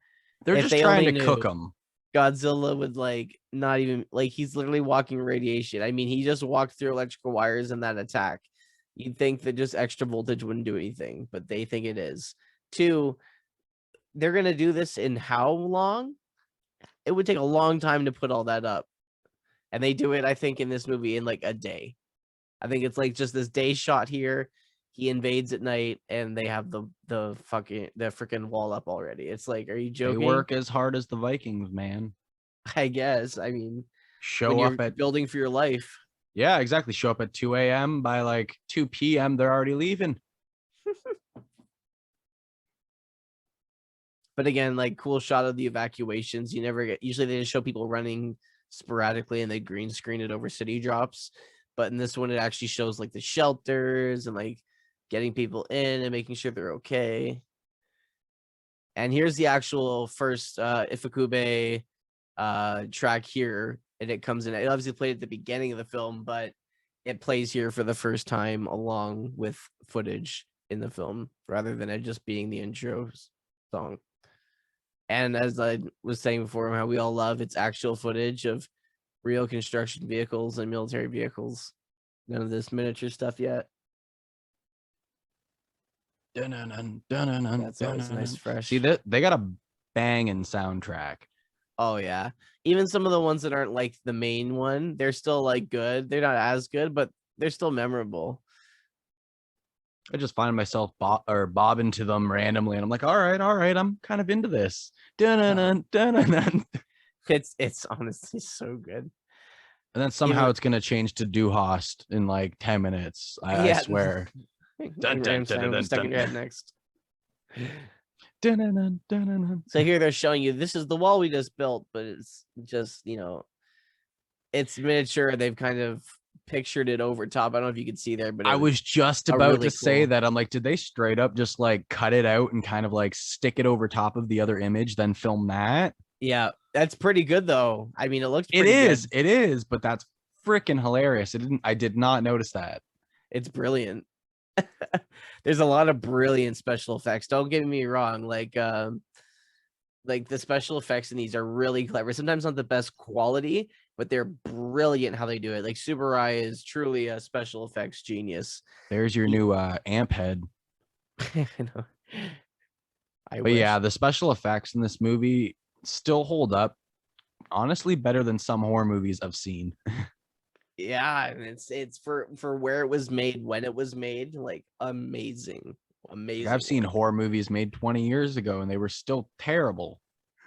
they're just trying to cook them.
Godzilla would like not even like he's literally walking radiation. I mean, he just walked through electrical wires in that attack. You'd think that just extra voltage wouldn't do anything, but they think it is. 2, they're gonna do this in how long? It would take a long time to put all that up. And they do it, I think, in this movie in like a day. I think it's like just this day shot here. He invades at night and they have the freaking wall up already. It's like, are you joking?
They work as hard as the Vikings, man.
I guess. I mean,
show up at
building for your life.
Yeah, exactly. Show up at 2 a.m. By like 2 p.m. they're already leaving.
But again, like cool shot of the evacuations. You never get, usually they just show people running sporadically and they green screen it over city drops. But in this one, it actually shows like the shelters and like getting people in and making sure they're okay. And here's the actual first Ifukube track here. And it comes in. It obviously played at the beginning of the film, but it plays here for the first time along with footage in the film rather than it just being the intro song. And as I was saying before, how we all love its actual footage of real construction vehicles and military vehicles. None of this miniature stuff yet. That's always nice, fresh.
See that they got a banging soundtrack.
Oh yeah, even some of the ones that aren't like the main one, they're still like good. They're not as good, but they're still memorable.
I just find myself bobbing to them randomly, and I'm like, all right, I'm kind of into this.
It's honestly so good.
And then somehow it's gonna change to Du Hast in like 10 minutes. I swear.
Stuck in your head next. So here they're showing you this is the wall we just built, but it's just, you know, it's miniature. They've kind of pictured it over top. I don't know if you can see there, but
I was just about to say that. I'm like, did they straight up just like cut it out and kind of like stick it over top of the other image, then film that?
Yeah, that's pretty good though. I mean, it looks
pretty good. It is, but that's freaking hilarious. I did not notice that.
It's brilliant. There's a lot of brilliant special effects. Don't get me wrong. Like the special effects in these are really clever. Sometimes not the best quality, but they're brilliant how they do it. Like Subarai is truly a special effects genius.
There's your new amp head.
I know.
But yeah, the special effects in this movie still hold up. Honestly, better than some horror movies I've seen.
Yeah, and it's for where it was made, when it was made, like amazing.
I've seen horror movies made 20 years ago and they were still terrible.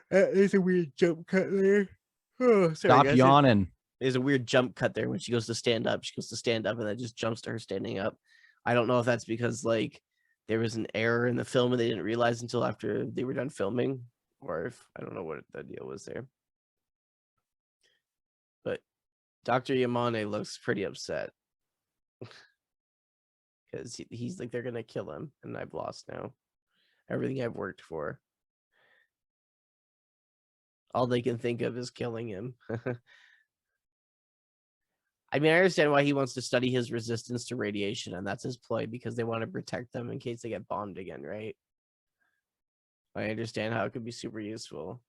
There's a weird jump cut there. Oh, sorry,
stop
guys.
Yawning.
There's a weird jump cut there when she goes to stand up. She goes to stand up and that just jumps to her standing up. I don't know if that's because like there was an error in the film and they didn't realize until after they were done filming, or if I don't know what the deal was there. But Dr. Yamane looks pretty upset because he's like, they're gonna kill him and I've lost now everything I've worked for. All they can think of is killing him. I mean, I understand why he wants to study his resistance to radiation, and that's his ploy because they want to protect them in case they get bombed again, right? I understand how it could be super useful.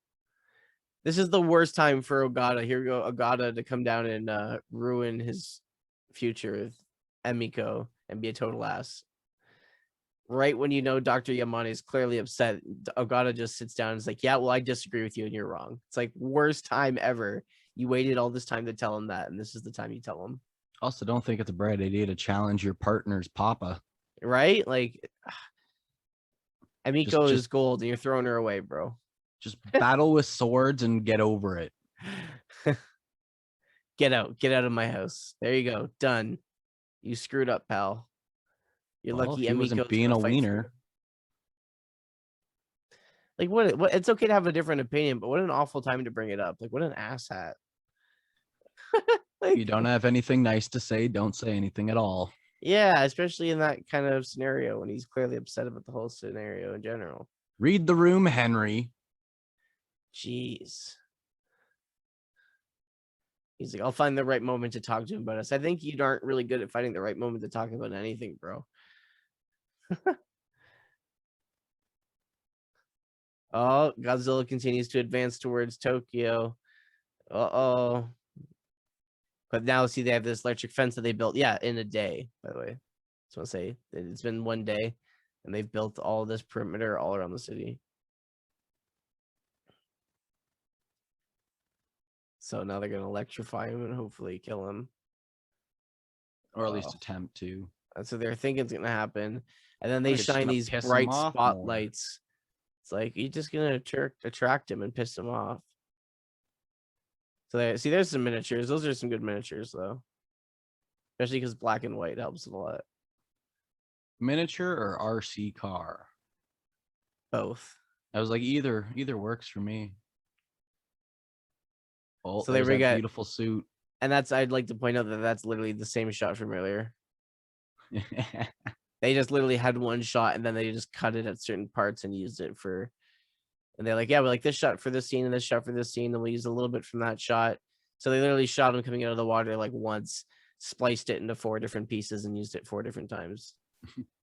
This is the worst time for Ogata. Here we go, Ogata to come down and ruin his future with Emiko and be a total ass. Right when you know Dr. Yamane is clearly upset, Ogata just sits down and is like, yeah, well, I disagree with you and you're wrong. It's like worst time ever. You waited all this time to tell him that, and this is the time you tell him.
Also, don't think it's a bright idea to challenge your partner's papa.
Right? Like, Emiko is gold and you're throwing her away, bro.
Just battle with swords and get over it.
Get out of my house. There you go. Done. You screwed up, pal. You're lucky
Emiko wasn't being a wiener.
Like what? It's okay to have a different opinion, but what an awful time to bring it up. Like what an asshat.
Like, you don't have anything nice to say, don't say anything at all.
Yeah, especially in that kind of scenario when he's clearly upset about the whole scenario in general.
Read the room, Henry.
Jeez. He's like, I'll find the right moment to talk to him about us. I think you aren't really good at finding the right moment to talk about anything, bro. Oh, Godzilla continues to advance towards Tokyo. Uh-oh. But now, see, they have this electric fence that they built. Yeah, in a day, by the way. Just want to say it's been one day, and they've built all this perimeter all around the city. So now they're going to electrify him and hopefully kill him.
Or at least attempt to.
That's what they're thinking is going to happen. And then they shine these bright spotlights. It's like, you're just going to attract him and piss him off. So there's some miniatures. Those are some good miniatures, though. Especially because black and white helps a lot.
Miniature or RC car?
Both.
I was like, either works for me. Oh,
so there we go.
Beautiful suit.
And I'd like to point out that that's literally the same shot from earlier. They just literally had one shot and then they just cut it at certain parts and used it for. And they're like, yeah, we like this shot for this scene and this shot for this scene. And we'll use a little bit from that shot. So they literally shot him coming out of the water like once, spliced it into 4 different pieces and used it 4 different times.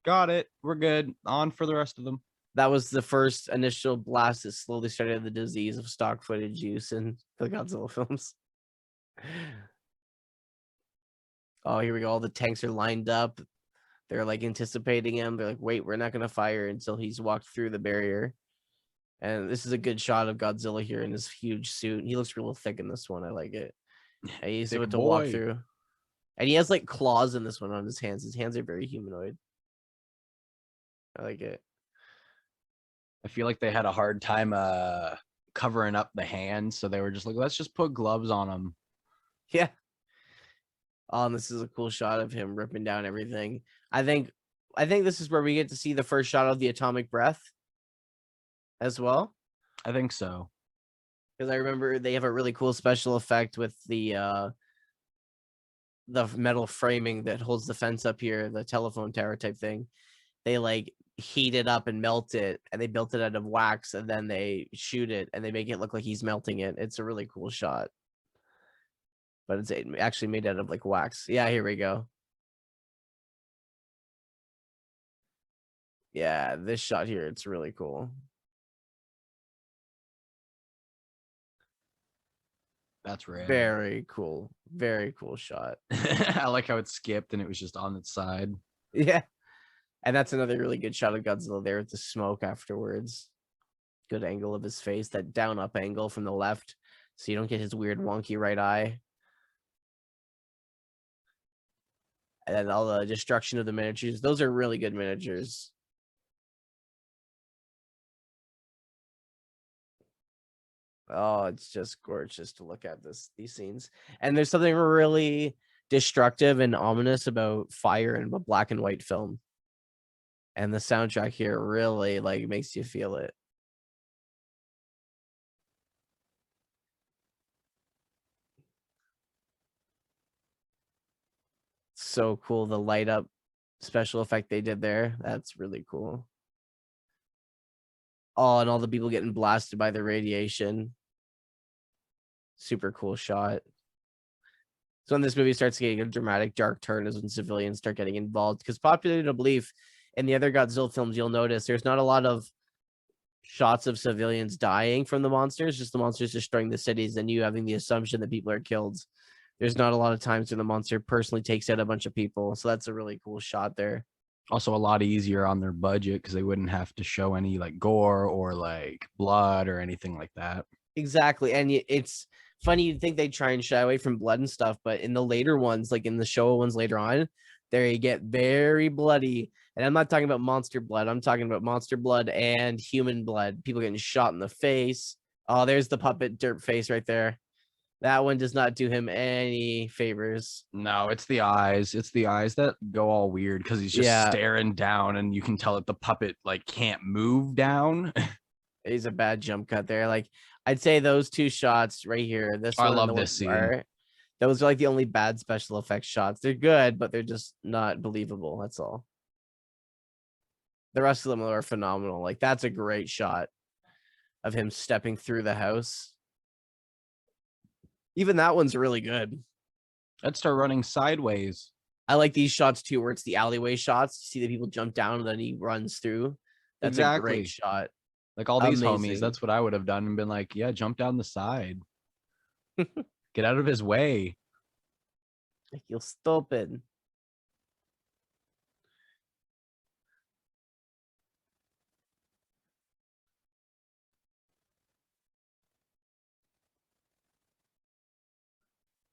Got it. We're good. On for the rest of them.
That was the first initial blast that slowly started the disease of stock footage use in the Godzilla films. Oh, here we go. All the tanks are lined up. They're like anticipating him. They're like, wait, we're not going to fire until he's walked through the barrier. And this is a good shot of Godzilla here in his huge suit. He looks real thick in this one. I like it. And he's able to walk through. And he has like claws in this one on his hands. His hands are very humanoid. I like it.
I feel like they had a hard time covering up the hands. So they were just like, let's just put gloves on him.
Yeah. And this is a cool shot of him ripping down everything. I think this is where we get to see the first shot of the atomic breath as well.
I think so.
Because I remember they have a really cool special effect with the metal framing that holds the fence up here, the telephone tower type thing. They like heat it up and melt it, and they built it out of wax, and then they shoot it and they make it look like he's melting it. It's a really cool shot. But it's actually made out of like wax. Yeah, here we go. Yeah, this shot here, it's really cool.
That's rare.
Very cool. Very cool shot.
I like how it skipped and it was just on its side.
Yeah. And that's another really good shot of Godzilla there with the smoke afterwards. Good angle of his face, that down up angle from the left, so you don't get his weird wonky right eye. And then all the destruction of the miniatures. Those are really good miniatures. Oh, it's just gorgeous to look at these scenes. And there's something really destructive and ominous about fire in a black and white film. And the soundtrack here really like makes you feel it. So cool, the light up special effect they did there. That's really cool. Oh, and all the people getting blasted by the radiation. Super cool shot. So when this movie starts getting a dramatic dark turn is when civilians start getting involved. Because popular belief in the other Godzilla films, you'll notice there's not a lot of shots of civilians dying from the monsters, just the monsters destroying the cities, and you having the assumption that people are killed. There's not a lot of times when the monster personally takes out a bunch of people. So that's a really cool shot there.
Also a lot easier on their budget because they wouldn't have to show any like gore or like blood or anything like that.
Exactly. And it's funny, you'd think they try and shy away from blood and stuff, but in the later ones, like in the Showa ones later on, they get very bloody. And I'm not talking about monster blood. I'm talking about monster blood and human blood. People getting shot in the face. Oh, there's the puppet derp face right there. That one does not do him any favors.
No, it's the eyes. It's the eyes that go all weird because he's just staring down, and you can tell that the puppet like can't move down.
He's a bad jump cut there. Like I'd say those two shots right here. This
I
one
love this scene.
Those are like the only bad special effects shots. They're good, but they're just not believable. That's all. The rest of them are phenomenal. Like that's a great shot of him stepping through the house. Even that one's really good.
Let's start running sideways.
I like these shots too, where it's the alleyway shots. You see the people jump down and then he runs through. That's a great shot.
Like all these homies, that's what I would have done and been like, yeah, jump down the side. Get out of his way.
Like you're stupid.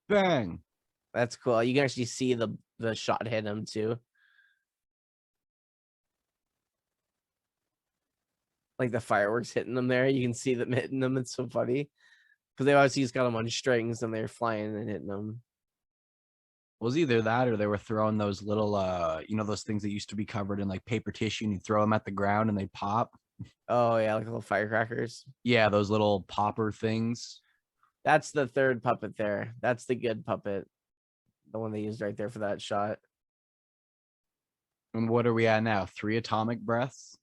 Bang.
That's cool. You can actually see the shot hit him too. Like the fireworks hitting them there. You can see them hitting them. It's so funny. Because they obviously just got them on strings and they're flying and hitting them.
It was either that or they were throwing those little you know, those things that used to be covered in like paper tissue and you throw them at the ground and they pop.
Oh yeah, like little firecrackers.
Yeah, those little popper things.
That's the third puppet there. That's the good puppet. The one they used right there for that shot.
And what are we at now? 3 atomic breaths?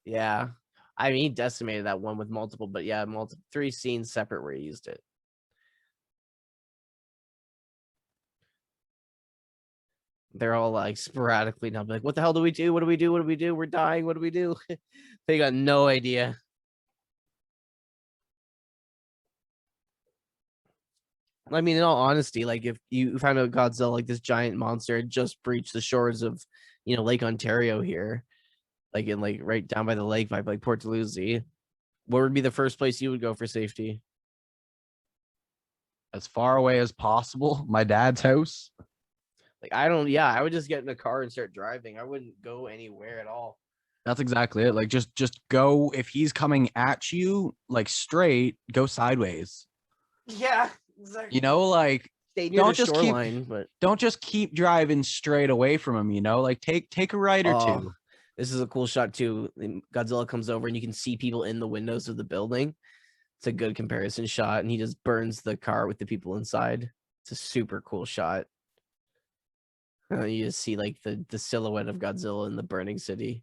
Yeah. I mean, he decimated that one with multiple, but yeah, 3 scenes separate where he used it. They're all like sporadically now, like, what the hell do we do? What do we do? What do we do? We're dying. What do we do? They got no idea. I mean, in all honesty, like if you found out Godzilla, like this giant monster, had just breached the shores of, you know, Lake Ontario here, like in like right down by the lake by like Port Dalhousie, where would be the first place you would go for safety?
As far away as possible. My dad's house.
Like I would just get in a car and start driving. I wouldn't go anywhere at all.
That's exactly it. Like just go, if he's coming at you like straight, go sideways.
Yeah, exactly.
You know, like
stay near the shoreline, but
don't just keep driving straight away from him, you know, like take a right or two.
This is a cool shot too. Godzilla comes over and you can see people in the windows of the building. It's a good comparison shot, and he just burns the car with the people inside. It's a super cool shot. You just see like the silhouette of Godzilla in the burning city.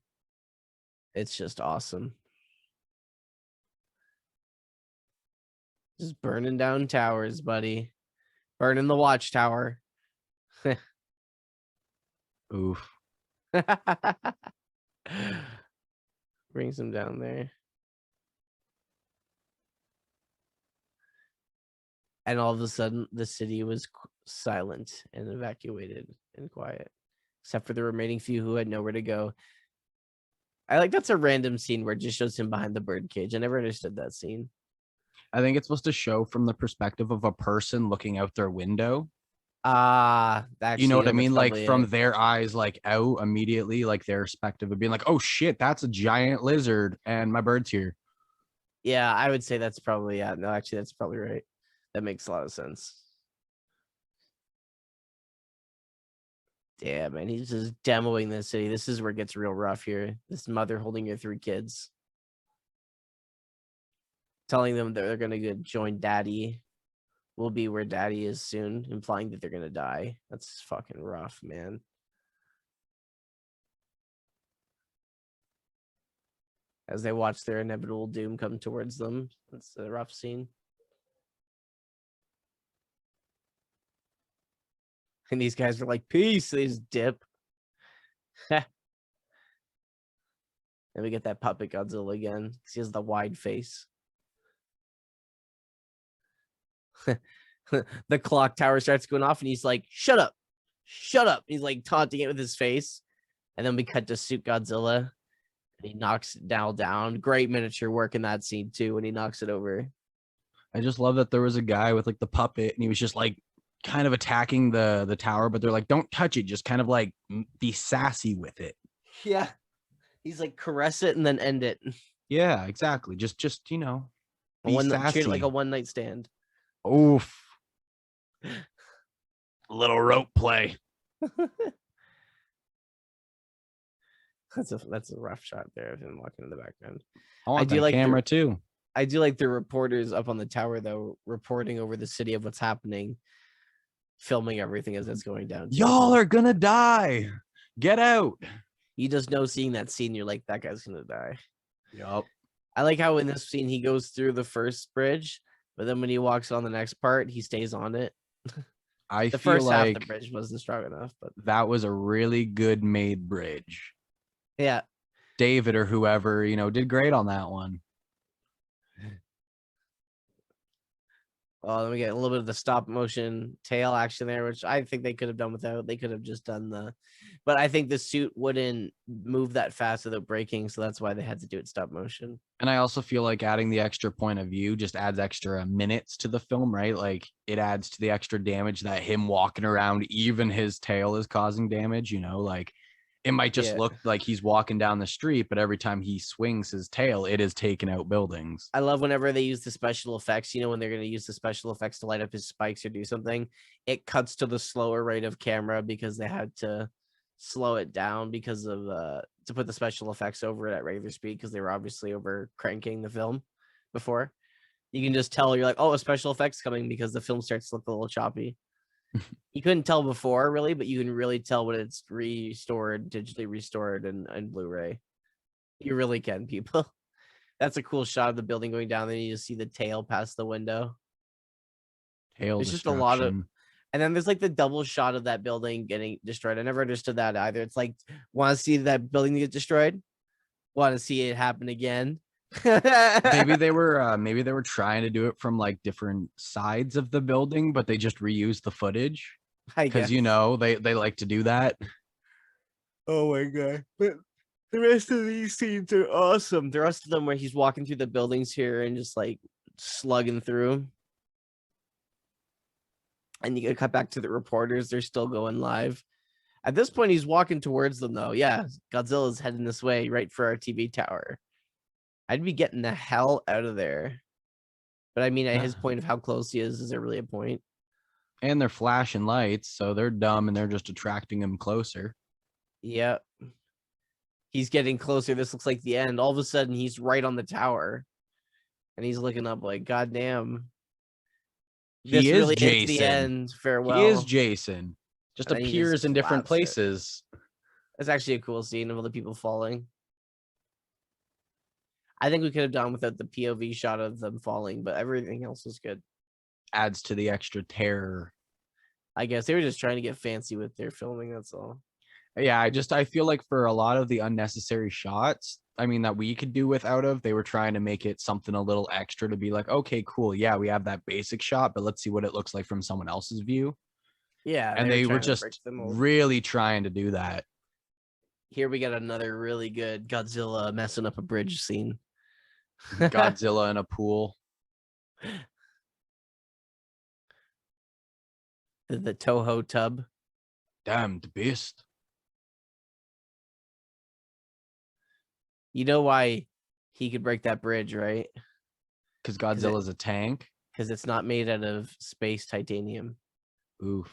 It's just awesome. Just burning down towers, buddy. Burning the watchtower.
Oof.
Brings him down there. And all of a sudden, the city was silent and evacuated and quiet, except for the remaining few who had nowhere to go. I like that's a random scene where it just shows him behind the birdcage. I never understood that scene.
I think it's supposed to show from the perspective of a person looking out their window.
You
know what I mean? Like from their eyes, like out immediately, like their perspective of being like, oh shit, that's a giant lizard and my bird's here.
Yeah, I would say that's probably, yeah, no, actually, that's probably right. That makes a lot of sense. Damn, man, he's just demoing this city. This is where it gets real rough here. This mother holding her 3 kids. Telling them that they're going to join daddy. Will be where daddy is soon, implying that they're going to die. That's fucking rough, man. As they watch their inevitable doom come towards them. That's a rough scene. And these guys are like, peace. They just dip. And we get that puppet Godzilla again because he has the wide face. The clock tower starts going off and he's like, shut up. Shut up. He's like taunting it with his face. And then we cut to Suit Godzilla. And he knocks it down. Great miniature work in that scene too when he knocks it over.
I just love that there was a guy with like the puppet and he was just like kind of attacking the tower, but they're like, don't touch it. Just kind of like be sassy with it.
Yeah. He's like, caress it and then end it.
Yeah, exactly. Just be sassy.
Treat it like a one night stand.
Oof. Little rope play.
That's a rough shot there of him walking in the background.
I do like camera too.
I do like the reporters up on the tower though, reporting over the city of what's happening, filming everything as it's going down.
Y'all are gonna die. Get out.
You just know seeing that scene, you're like, that guy's gonna die.
Yup.
I like how in this scene he goes through the first bridge, but then when he walks on the next part, he stays on it.
I
the
feel
first
like
half of the bridge wasn't strong enough, but
that was a really good made bridge.
Yeah.
David or whoever, did great on that one.
Oh, then we get a little bit of the stop motion tail action there, which I think they could have done without. They could have just done but I think the suit wouldn't move that fast without breaking, so that's why they had to do it stop motion.
And I also feel like adding the extra point of view just adds extra minutes to the film, right? Like it adds to the extra damage that him walking around, even his tail is causing damage, like it might just look like he's walking down the street, but every time he swings his tail, it is taking out buildings.
I love whenever they use the special effects, when they're going to use the special effects to light up his spikes or do something, it cuts to the slower rate of camera because they had to slow it down because of to put the special effects over it at regular speed because they were obviously over cranking the film before. You can just tell, you're like, oh, a special effects coming because the film starts to look a little choppy. You couldn't tell before really, but you can really tell when it's digitally restored and Blu-ray. You really can, people. That's a cool shot of the building going down. Then you just see the tail past the window. There's just a lot of, and then there's like the double shot of that building getting destroyed. I never understood that either. It's like, want to see that building get destroyed? Want to see it happen again?
maybe they were trying to do it from like different sides of the building, but they just reused the footage because they like to do that.
Oh my god! But the rest of these scenes are awesome. The rest of them where he's walking through the buildings here and just like slugging through. And you gotta cut back to the reporters. They're still going live. At this point, he's walking towards them though. Yeah, Godzilla's heading this way, right for our TV tower. I'd be getting the hell out of there. But I mean, at his point of how close he is there really a point?
And they're flashing lights, so they're dumb and they're just attracting him closer.
Yep. He's getting closer. This looks like the end. All of a sudden, he's right on the tower. And he's looking up like, God damn.
This really is
the end. Farewell.
He is Jason. Just appears in different places.
That's actually a cool scene of all the people falling. I think we could have done without the POV shot of them falling, but everything else was good.
Adds to the extra terror.
I guess they were just trying to get fancy with their filming, that's all.
Yeah, I feel like for a lot of the unnecessary shots, that we could do without they were trying to make it something a little extra to be like, okay, cool. Yeah, we have that basic shot, but let's see what it looks like from someone else's view.
Yeah.
And they were just really trying to do that.
Here we got another really good Godzilla messing up a bridge scene.
Godzilla in a pool.
The Toho tub.
Damn, the beast.
You know why he could break that bridge, right?
Because Godzilla's a tank?
Because it's not made out of space titanium.
Oof.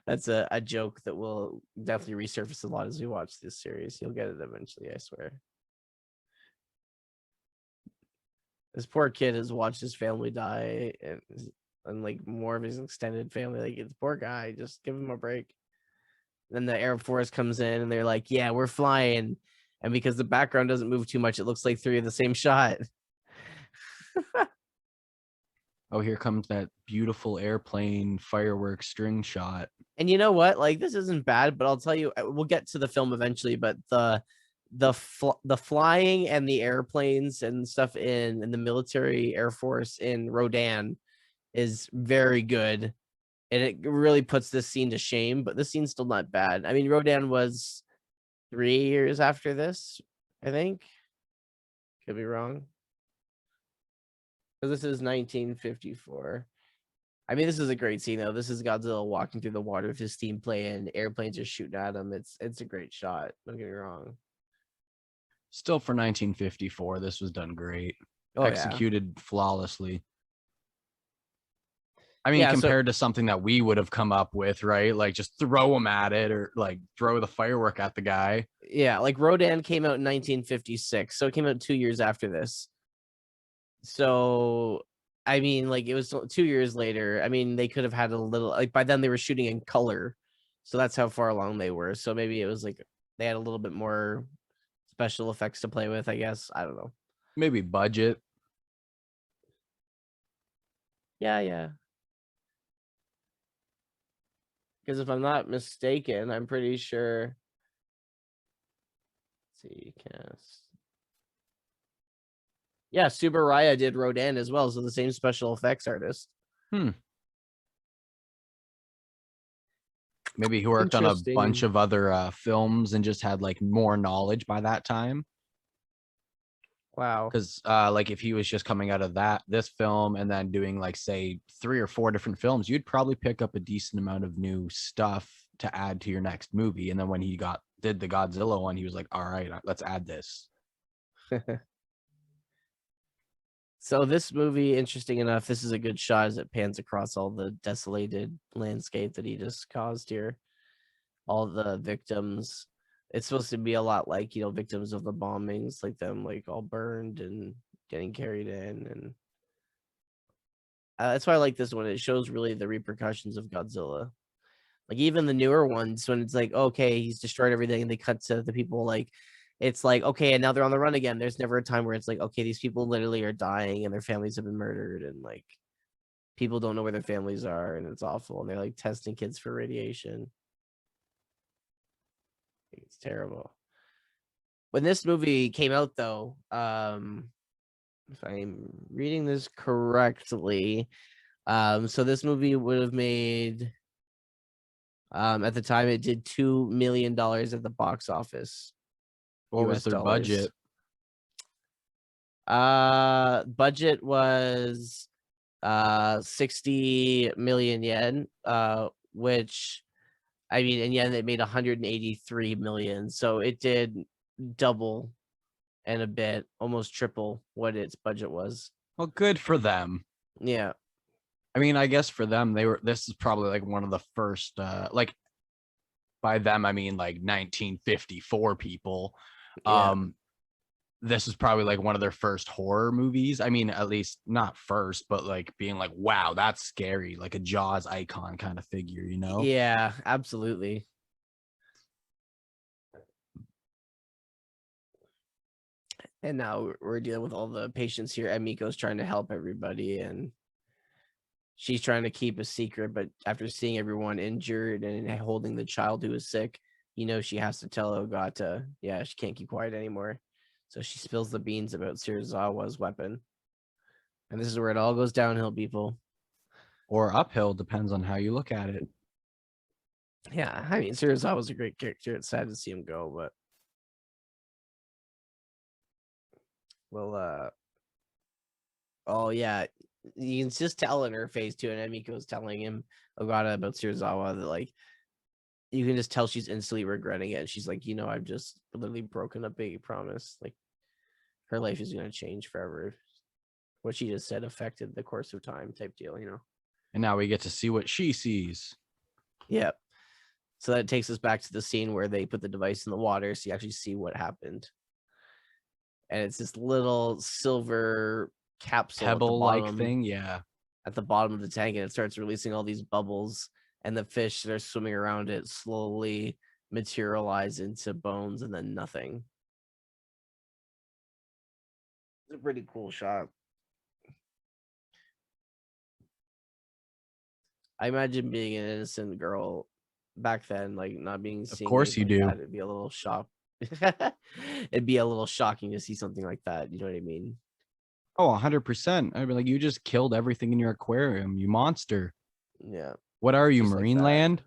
That's a joke that will definitely resurface a lot as we watch this series. You'll get it eventually, I swear. This poor kid has watched his family die and like more of his extended family. Like, it's poor guy, just give him a break. Then the Air Force comes in and they're like, yeah, we're flying. And because the background doesn't move too much, it looks like three of the same shot.
Oh, here comes that beautiful airplane fireworks string shot.
And you know what? Like, this isn't bad, but I'll tell you, we'll get to the film eventually. But the flying and the airplanes and stuff in the military Air Force in Rodan is very good, and it really puts this scene to shame. But this scene's still not bad. I mean, Rodan was 3 years after this, I think. Could be wrong. Because this is 1954. I mean, this is a great scene though. This is Godzilla walking through the water with his steam plane, airplanes are shooting at him. It's a great shot. Don't get me wrong.
Still for 1954, this was done great.
Oh,
executed flawlessly. I mean,
yeah,
compared to something that we would have come up with, right? Like just throw him at it or like throw the firework at the guy.
Yeah, like Rodan came out in 1956, so it came out 2 years after this. So, I mean, like, it was 2 years later. I mean, they could have had a little, like, by then they were shooting in color, so that's how far along they were. So maybe it was like they had a little bit more special effects to play with, I guess. I don't know.
Maybe budget.
Yeah. Because if I'm not mistaken, I'm pretty sure. Let's see, cast. Yeah, Subaraya did Rodan as well, so the same special effects artist.
Maybe he worked on a bunch of other films and just had like more knowledge by that time.
Wow.
Because like if he was just coming out of this film and then doing like say 3 or 4 different films, you'd probably pick up a decent amount of new stuff to add to your next movie. And then when he did the Godzilla one, he was like, all right, let's add this.
So this movie, interesting enough, this is a good shot as it pans across all the desolated landscape that he just caused here. All the victims. It's supposed to be a lot like, you know, victims of the bombings, like them like all burned and getting carried in. And that's why I like this one. It shows really the repercussions of Godzilla. Like even the newer ones, when it's like, okay, he's destroyed everything, and they cut to the people like, it's like, okay, and now they're on the run again. There's never a time where it's like, okay, these people literally are dying and their families have been murdered, and like people don't know where their families are, and it's awful. And they're like testing kids for radiation. It's terrible. When this movie came out, though, if I'm reading this correctly, so this movie would have made, at the time, it did $2 million at the box office.
What was their budget?
Budget was 60 million yen, which, I mean, in yen, it made 183 million. So it did double and a bit, almost triple what its budget was.
Well, good for them.
Yeah.
I mean, I guess for them, this is probably like one of the first, like by them, I mean like 1954 people.
Yeah.
This is probably like one of their first horror movies. I mean, at least not first, but like being like, wow, that's scary, like a Jaws icon kind of figure, you know?
Yeah, absolutely. And now we're dealing with all the patients here. Emiko's trying to help everybody, and she's trying to keep a secret, but after seeing everyone injured and holding the child who is sick, you know, she has to tell Ogata, yeah, she can't keep quiet anymore. So she spills the beans about Serizawa's weapon. And this is where it all goes downhill, people.
Or uphill, depends on how you look at it.
Yeah, I mean, Serizawa's a great character. It's sad to see him go, but well, oh yeah, you can just tell in her face too, and Emiko's telling him Ogata about Serizawa that like you can just tell she's instantly regretting it. She's like, you know, I've just literally broken a big promise. Like her life is gonna change forever. What she just said affected the course of time, type deal, you know.
And now we get to see what she sees.
Yeah. So that takes us back to the scene where they put the device in the water, so you actually see what happened. And it's this little silver capsule
pebble-like thing, yeah,
at the bottom of the tank, and it starts releasing all these bubbles, and the fish that are swimming around it slowly materialize into bones and then nothing. It's a pretty cool shot. I imagine being an innocent girl back then, like not being
Of
seeing
course you
anything like
do.
that, it'd be a little shock. It'd be a little shocking to see something like that. You know what I mean?
Oh, 100%. I'd be like, you just killed everything in your aquarium, you monster.
Yeah.
What are you,
Just like
Marine
that.
Land?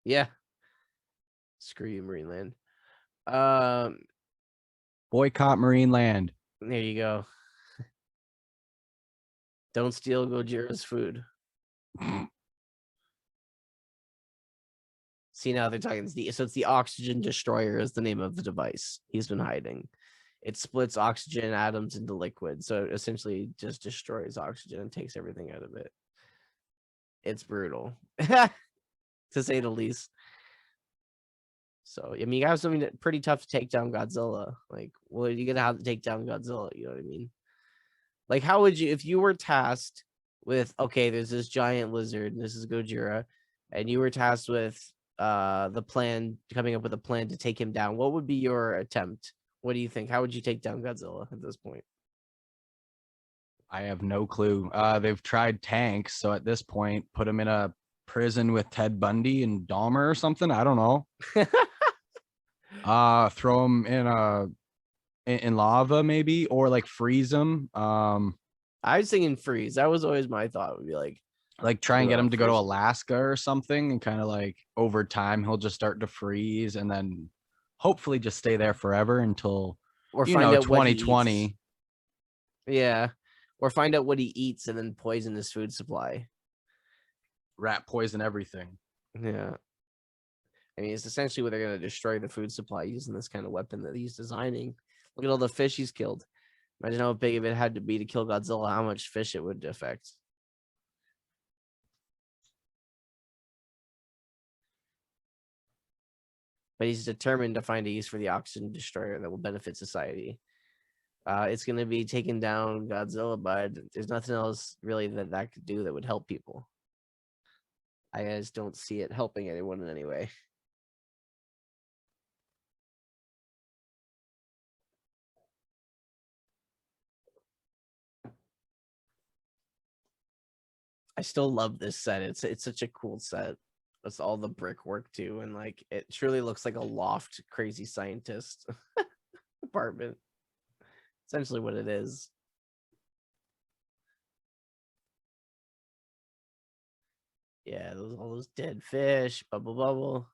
Yeah. Screw you, Marine Land.
Boycott Marine Land.
There you go. Don't steal Gojira's food. See, now they're talking. So it's the oxygen destroyer is the name of the device he's been hiding. It splits oxygen atoms into liquid, so it essentially just destroys oxygen and takes everything out of it. It's brutal, to say the least. So I mean, you have something pretty tough to take down Godzilla. Like, well, you're gonna have to take down Godzilla. You know what I mean? Like, how would you, if you were tasked with, okay, there's this giant lizard, and this is Gojira, and you were tasked with the plan, coming up with a plan to take him down, what would be your attempt? What do you think? How would you take down Godzilla at this point?
I have no clue. They've tried tanks, so at this point, put him in a prison with Ted Bundy and Dahmer or something. I don't know. Throw him in lava maybe, or like freeze him.
I was thinking freeze. That was always my thought. Would be
like try and get him to go to
freeze.
Alaska or something, and kind of like over time he'll just start to freeze, and then hopefully just stay there forever until
Or find out what he
2020.
eats. Yeah, or find out what he eats and then poison his food supply.
Rat poison everything.
Yeah. I mean, it's essentially what they're going to destroy the food supply using this kind of weapon that he's designing. Look at all the fish he's killed. Imagine how big it had to be to kill Godzilla, how much fish it would affect. But he's determined to find a use for the oxygen destroyer that will benefit society. It's going to be taking down Godzilla, but there's nothing else really that could do that would help people. I just don't see it helping anyone in any way. I still love this set. It's such a cool set. It's all the brickwork too, and like it truly looks like a loft crazy scientist apartment. Essentially what it is. Yeah, all those dead fish, bubble bubble.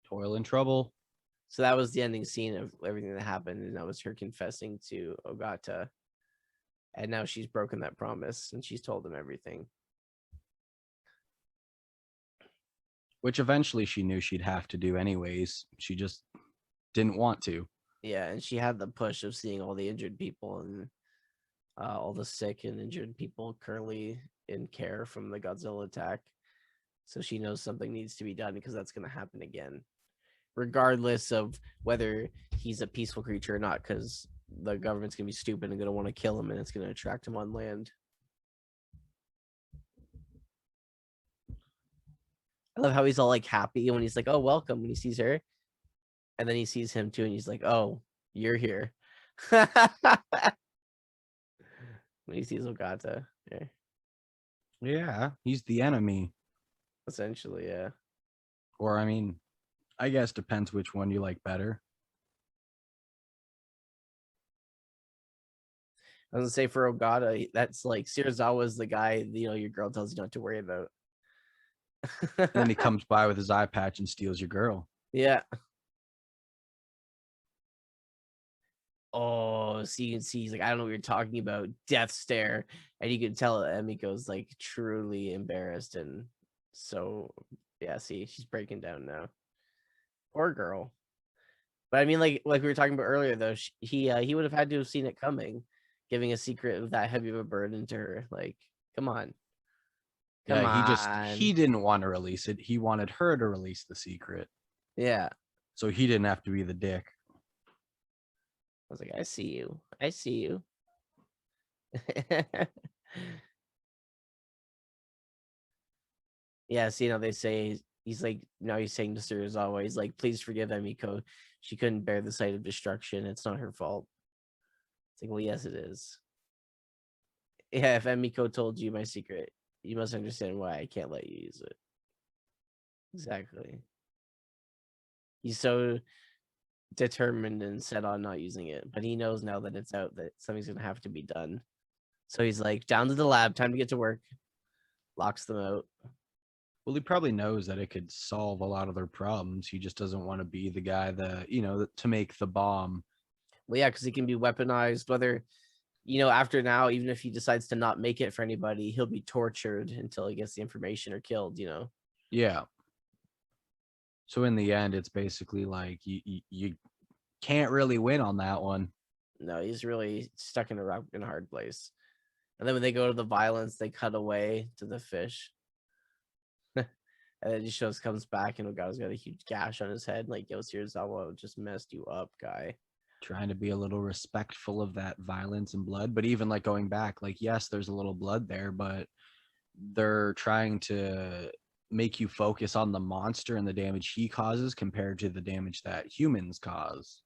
Toil and trouble.
So that was the ending scene of everything that happened, and that was her confessing to Ogata. And now she's broken that promise, and she's told him everything.
Which eventually she knew she'd have to do anyways. She just didn't want to.
Yeah, and she had the push of seeing all the injured people and all the sick and injured people currently in care from the Godzilla attack. So she knows something needs to be done because that's going to happen again, regardless of whether he's a peaceful creature or not, because the government's going to be stupid and going to want to kill him, and it's going to attract him on land. I love how he's all like happy when he's like, "Oh, welcome," when he sees her, and then he sees him too, and he's like, "Oh, you're here." When he sees Ogata,
Yeah, he's the enemy.
Essentially, yeah.
Or I mean, I guess depends which one you like better.
I was gonna say for Ogata, that's like Serizawa's the guy, your girl tells you not to worry about.
And then he comes by with his eye patch and steals your girl.
Yeah. Oh, so you can see he's like, I don't know what you're talking about. Death stare. And you can tell Emiko's like truly embarrassed. And so, yeah, see, she's breaking down now. Poor girl. But I mean, like we were talking about earlier, though, he would have had to have seen it coming, giving a secret of that heavy of a burden to her. Like, come on. Come
Yeah,
on.
he didn't want to release it. He wanted her to release the secret.
Yeah.
So he didn't have to be the dick.
I was like, I see you. I see you. Yeah, see, they say he's like, now he's saying to Serizawa, he's like, please forgive Emiko. She couldn't bear the sight of destruction. It's not her fault. It's like, well, yes, it is. Yeah, if Emiko told you my secret, You must understand why I can't let you use it. Exactly. He's so determined and set on not using it, but he knows now that it's out that something's gonna have to be done. So he's like, down to the lab, time to get to work. Locks them out.
Well, he probably knows that it could solve a lot of their problems. He just doesn't want to be the guy that, to make the bomb.
Well, yeah, because he can be weaponized, whether, after now, even if he decides to not make it for anybody, he'll be tortured until he gets the information or killed,
Yeah. So in the end, it's basically like you can't really win on that one.
No, he's really stuck in a hard place. And then when they go to the violence, they cut away to the fish. And then he comes back and Ogata's got a huge gash on his head. Like, yo, Serizawa just messed you up, guy.
Trying to be a little respectful of that violence and blood. But even like going back, like, yes, there's a little blood there, but they're trying to make you focus on the monster and the damage he causes compared to the damage that humans cause.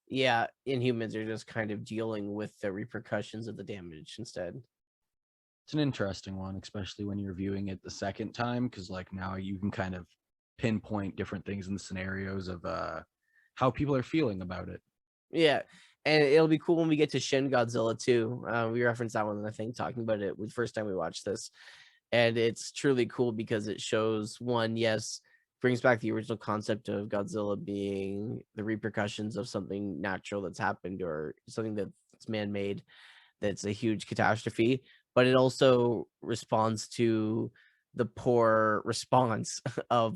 Yeah, Inhumans are just kind of dealing with the repercussions of the damage instead.
It's an interesting one, especially when you're viewing it the second time, because like now you can kind of pinpoint different things in the scenarios of how people are feeling about it.
Yeah, and it'll be cool when we get to Shin Godzilla too. We referenced that one, I think, talking about it the first time we watched this, and it's truly cool because it shows one, yes, brings back the original concept of Godzilla being the repercussions of something natural that's happened or something that's man-made, that's a huge catastrophe, but it also responds to the poor response of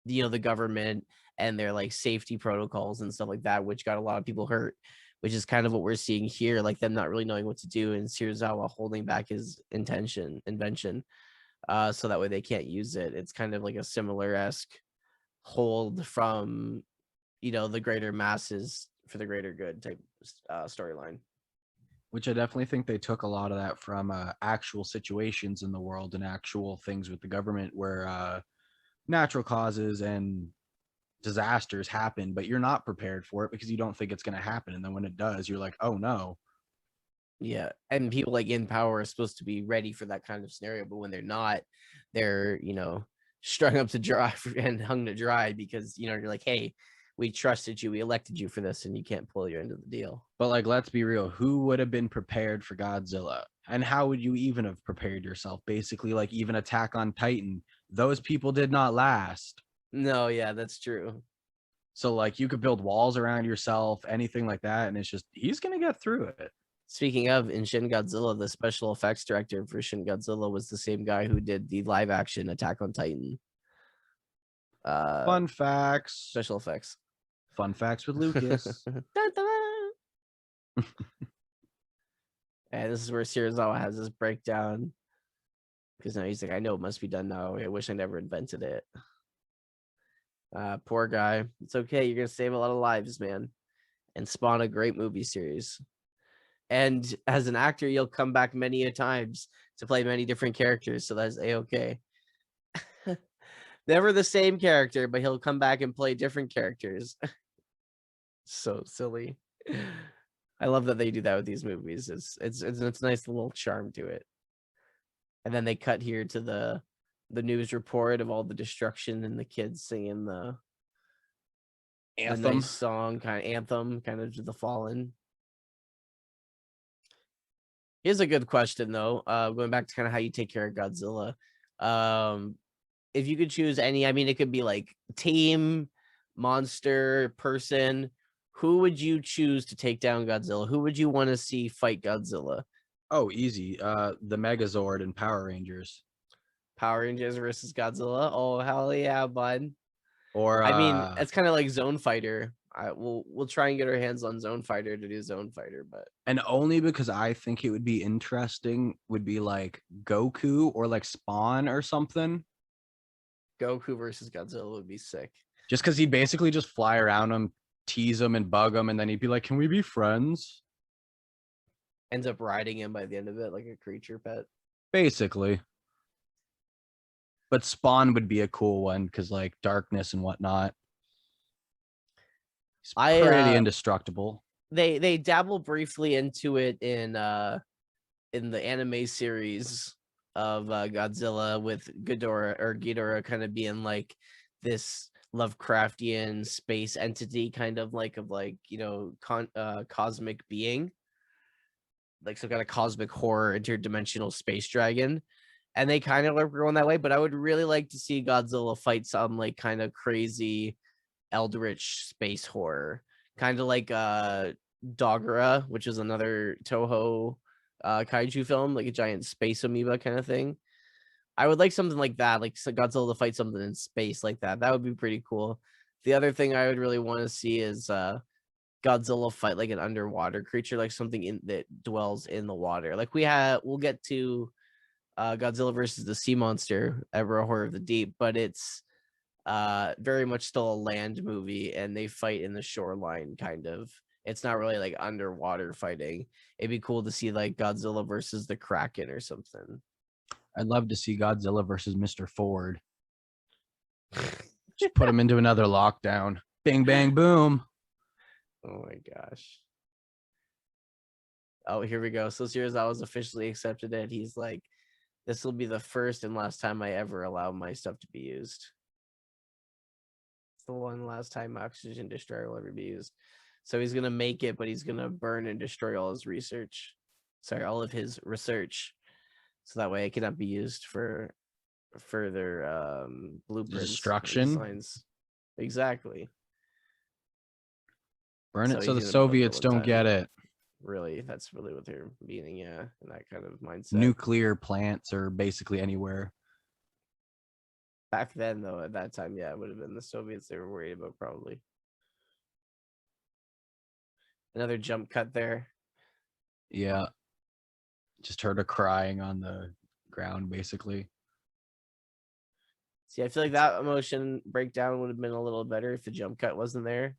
the government and their like safety protocols and stuff like that, which got a lot of people hurt, which is kind of what we're seeing here, like them not really knowing what to do and Serizawa holding back his invention, so that way they can't use it. It's kind of like a similar-esque hold from the greater masses for the greater good type storyline.
Which I definitely think they took a lot of that from actual situations in the world and actual things with the government where natural causes and disasters happen, but you're not prepared for it because you don't think it's going to happen. And then when it does, you're like, oh no.
Yeah. And people like in power are supposed to be ready for that kind of scenario, but when they're not, they're, strung up to dry and hung to dry because, you're like, hey, we trusted you, we elected you for this, and you can't pull your end of the deal.
But like, let's be real, who would have been prepared for Godzilla? And how would you even have prepared yourself? Basically, like even Attack on Titan, those people did not last.
No, yeah, that's true.
So like you could build walls around yourself, anything like that, and it's just he's gonna get through it.
Speaking of, in Shin Godzilla, the special effects director for Shin Godzilla was the same guy who did the live action Attack on Titan.
Fun facts.
Special effects.
Fun facts with Lucas.
Dun, dun. And this is where Serizawa has this breakdown. Because now he's like, I know it must be done now. I wish I never invented it. Poor guy. It's okay. You're going to save a lot of lives, man. And spawn a great movie series. And as an actor, you'll come back many a times to play many different characters. So that's A-okay. Never the same character, but he'll come back and play different characters. So silly. I love that they do that with these movies. It's a nice little charm to it. And then they cut here to the news report of all the destruction and the kids singing the
anthem,
nice song, kind of anthem, kind of to the fallen. Here's a good question though. Going back to kind of how you take care of Godzilla. If you could choose any, I mean, it could be like team, monster, person. Who would you choose to take down Godzilla? Who would you want to see fight Godzilla?
Oh, easy. The Megazord and Power Rangers.
Power Rangers versus Godzilla. Oh, hell yeah, bud.
Or
I mean, it's kind of like Zone Fighter. We'll try and get our hands on Zone Fighter to do Zone Fighter, but
and only because I think it would be interesting would be like Goku or like Spawn or something.
Goku versus Godzilla would be sick.
Just because he'd basically just fly around him, tease him and bug him, and then he'd be like, "Can we be friends?"
Ends up riding him by the end of it like a creature pet.
Basically. But Spawn would be a cool one because like darkness and whatnot. He's pretty indestructible.
They dabble briefly into it in the anime series Godzilla, with Ghidorah kind of being like this Lovecraftian space entity, kind of like cosmic being, like some kind of cosmic horror interdimensional space dragon. And they kind of are going that way, but I would really like to see Godzilla fight some like kind of crazy eldritch space horror, kind of like Dogora, which is another Toho kaiju film, like a giant space amoeba kind of thing. I would like something like that, like Godzilla to fight something in space like that. That would be pretty cool. The other thing I would really want to see is Godzilla fight like an underwater creature, like something that dwells in the water. Like we'll get to Godzilla versus the Sea Monster, Ever Horror of the Deep, but it's very much still a land movie, and they fight in the shoreline kind of. It's not really like underwater fighting. It'd be cool to see like Godzilla versus the Kraken or something.
I'd love to see Godzilla versus Mr. Ford. Just put him into another lockdown. Bing, bang, boom.
Oh my gosh. Oh, here we go. So Serizawa's officially accepted it. He's like, this will be the first and last time I ever allow my stuff to be used. It's the one last time Oxygen Destroyer will ever be used. So he's going to make it, but he's going to burn and destroy all his research. Sorry, all of his research. So that way it cannot be used for further blueprints.
Destruction.
Designs. Exactly.
Burn it so the Soviets don't get it.
Really, that's really what they're meaning, yeah, in that kind of mindset.
Nuclear plants are basically anywhere.
Back then, though, at that time, yeah, it would have been the Soviets they were worried about, probably. Another jump cut there.
Yeah. Just heard her crying on the ground, basically.
See, I feel like that emotion breakdown would have been a little better if the jump cut wasn't there.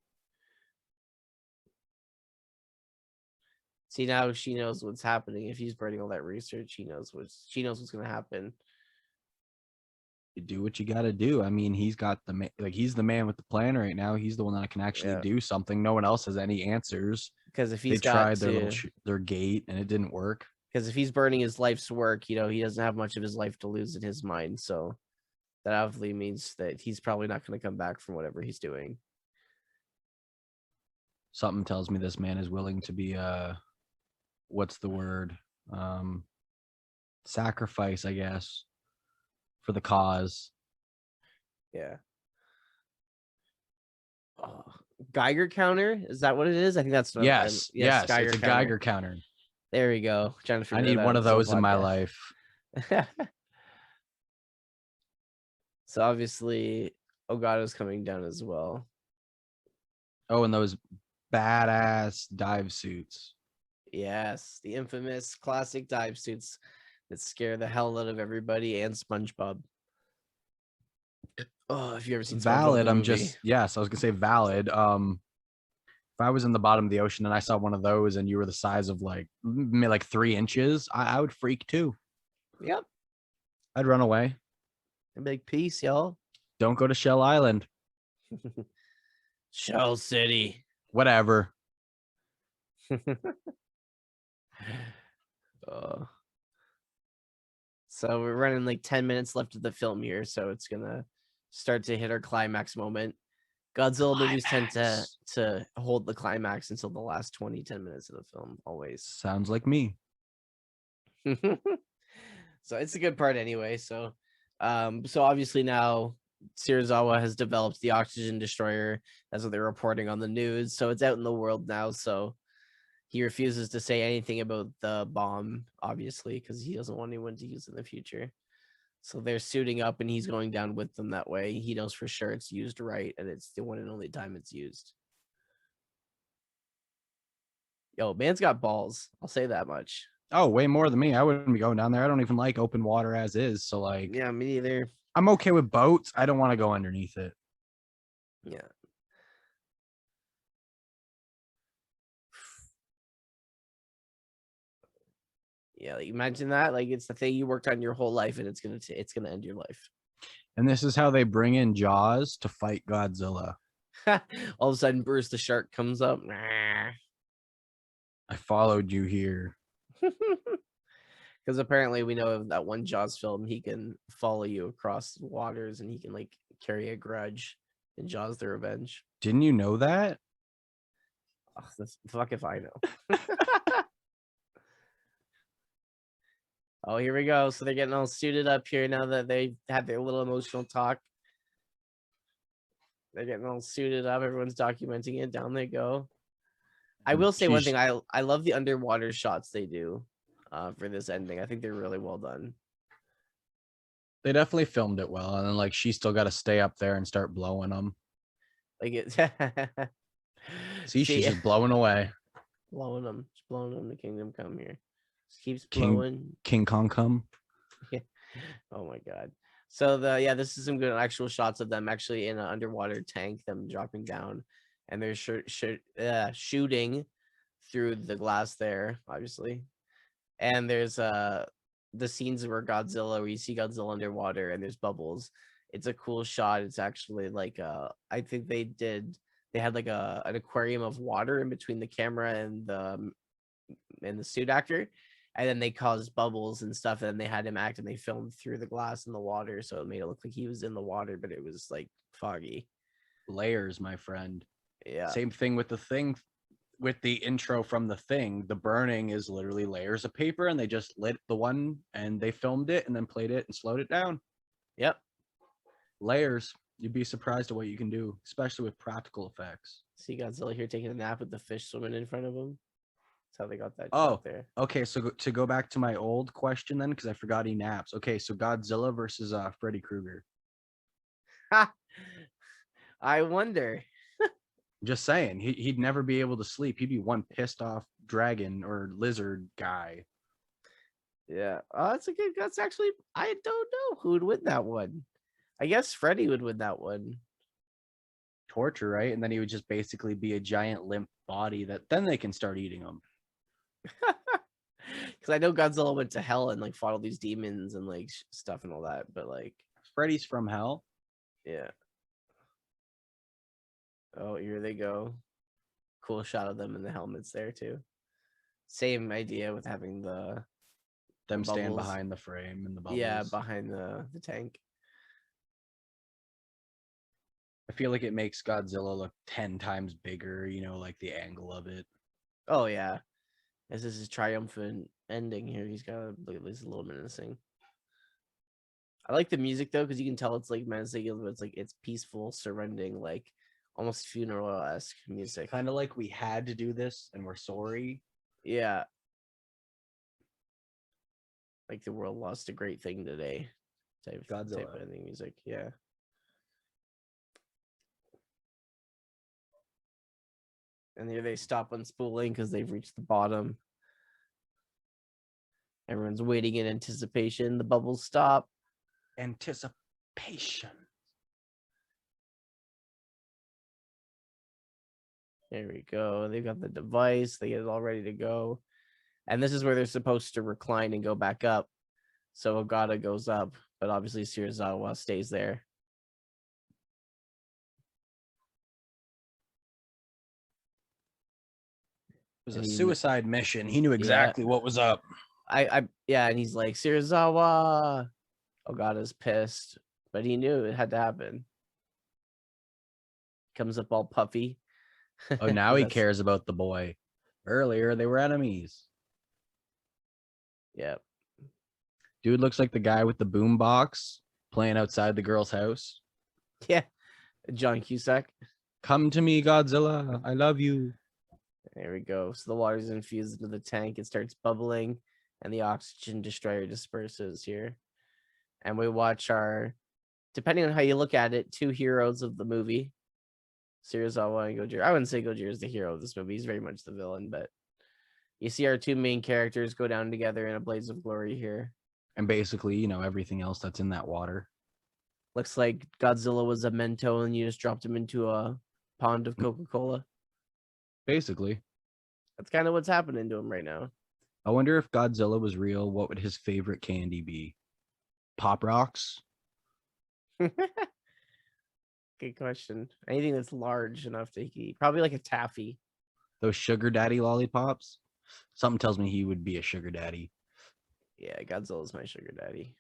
See, now she knows what's happening. If he's burning all that research, she knows what's going to happen.
You do what you got to do. I mean, he's got he's the man with the plan right now. He's the one that can actually do something. No one else has any answers.
Because if he's
tried their gate and it didn't work.
Because if he's burning his life's work, he doesn't have much of his life to lose in his mind. So that obviously means that he's probably not going to come back from whatever he's doing.
Something tells me this man is willing to be what's the word? Sacrifice, I guess, for the cause.
Yeah. Geiger counter, is that what it is? I think that's
yes. It's a Geiger counter.
There we go. Trying to figure
I need one of those in my life.
So obviously Ogata's coming down as well.
Oh, and those badass dive suits.
Yes, the infamous classic dive suits that scare the hell out of everybody and SpongeBob. Oh, have you ever seen
Valid? I was gonna say valid. If I was in the bottom of the ocean and I saw one of those and you were the size of like 3 inches, I would freak too.
Yep.
I'd run away.
I'd be like, peace, y'all.
Don't go to Shell Island.
Shell City.
Whatever.
So we're running like 10 minutes left of the film here, so it's gonna start to hit our climax moment. Godzilla movies tend to hold the climax until the last 10 minutes of the film, always.
Sounds like me.
So it's a good part anyway. So obviously now Serizawa has developed the oxygen destroyer. That's what they're reporting on the news. So it's out in the world now. So he refuses to say anything about the bomb, obviously, because he doesn't want anyone to use it in the future. So they're suiting up and he's going down with them that way. He knows for sure it's used right, and it's the one and only time it's used. Yo, man's got balls. I'll say that much.
Oh, way more than me. I wouldn't be going down there. I don't even like open water as is. So like,
yeah, me neither.
I'm okay with boats. I don't want to go underneath it.
Yeah. Yeah, like imagine that. Like it's the thing you worked on your whole life, and it's gonna end your life.
And this is how they bring in Jaws to fight Godzilla.
All of a sudden, Bruce the shark comes up.
I followed you here.
Because apparently we know of that one Jaws film, he can follow you across waters and he can like carry a grudge in Jaws: The Revenge.
Didn't you know that?
Oh, fuck if I know. Oh, here we go. So they're getting all suited up here now that they had their little emotional talk. They're getting all suited up. Everyone's documenting it. Down they go. I will say one thing. I love the underwater shots they do for this ending. I think they're really well done.
They definitely filmed it well, and then like she still got to stay up there and start blowing them.
Like it.
See, she's just blowing away.
Blowing them. Just blowing them. The kingdom come here. Just keeps blowing.
King Kong come.
Yeah. Oh my god. So this is some good actual shots of them actually in an underwater tank, them dropping down, and they're shooting through the glass there, obviously. And there's the scenes where you see Godzilla underwater and there's bubbles. It's a cool shot. It's actually like I think they had like an aquarium of water in between the camera and the suit actor. And then they caused bubbles and stuff, and then they had him act, and they filmed through the glass in the water, so it made it look like he was in the water, but it was like foggy.
Layers, my friend.
Yeah.
Same thing with the thing, with the intro from the thing. The burning is literally layers of paper, and they just lit the one, and they filmed it, and then played it and slowed it down.
Yep.
Layers. You'd be surprised at what you can do, especially with practical effects.
See Godzilla here taking a nap with the fish swimming in front of him. That's how they got that shot there.
Okay, so to go back to my old question then, because I forgot he naps. Okay, so Godzilla versus Freddy Krueger.
I wonder.
Just saying, he'd never be able to sleep. He'd be one pissed off dragon or lizard guy.
Yeah. Oh, that's actually, I don't know who would win that one. I guess Freddy would win that one.
Torture, right? And then he would just basically be a giant limp body that then they can start eating him.
Because I know Godzilla went to hell and like fought all these demons and like stuff and all that, but like
Freddy's from hell.
Yeah. Oh, here they go. Cool shot of them in the helmets there too. Same idea with having
them stand behind the frame and the bubbles.
Yeah, behind the tank.
I feel like it makes Godzilla look 10 times bigger, like the angle of it.
Oh yeah. This is his triumphant ending here. He's got at least a little menacing. I like the music though, because you can tell it's like menacing, but it's peaceful, surrendering, like almost funeral-esque music.
Kind of like we had to do this and we're sorry.
Yeah. Like the world lost a great thing today. Type of ending music. Yeah. And here they stop unspooling because they've reached the bottom. Everyone's waiting in anticipation. The bubbles stop.
Anticipation.
There we go. They've got the device. They get it all ready to go. And this is where they're supposed to recline and go back up. So Ogata goes up, but obviously Serizawa stays there.
It was a suicide mission. He knew exactly what was up.
Yeah, and he's like, Serizawa. Ogata's pissed, but he knew it had to happen. Comes up all puffy.
Oh, now he cares about the boy. Earlier, they were enemies.
Yep.
Dude looks like the guy with the boom box playing outside the girl's house.
Yeah. John Cusack.
Come to me, Godzilla. I love you.
There we go. So the water's infused into the tank. It starts bubbling, and the oxygen destroyer disperses here. And we watch depending on how you look at it, two heroes of the movie, Serizawa and Gojira. I wouldn't say Gojira is the hero of this movie. He's very much the villain, but you see our two main characters go down together in a blaze of glory here.
And basically, everything else that's in that water.
Looks like Godzilla was a Mento and you just dropped him into a pond of Coca-Cola.
Basically.
That's kind of what's happening to him right now.
I wonder if Godzilla was real, what would his favorite candy be? Pop Rocks?
Good question. Anything that's large enough to eat. Probably like a taffy.
Those sugar daddy lollipops? Something tells me he would be a sugar daddy.
Yeah, Godzilla's my sugar daddy.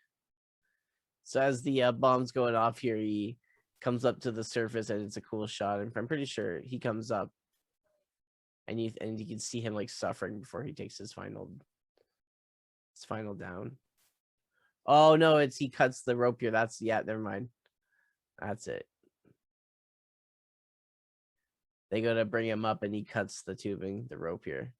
So as the bomb's going off here, he comes up to the surface, and it's a cool shot. And I'm pretty sure he comes up, and you can see him like suffering before he takes his final down. Oh no, he cuts the rope here. Never mind. That's it. They go to bring him up, and he cuts the tubing, the rope here.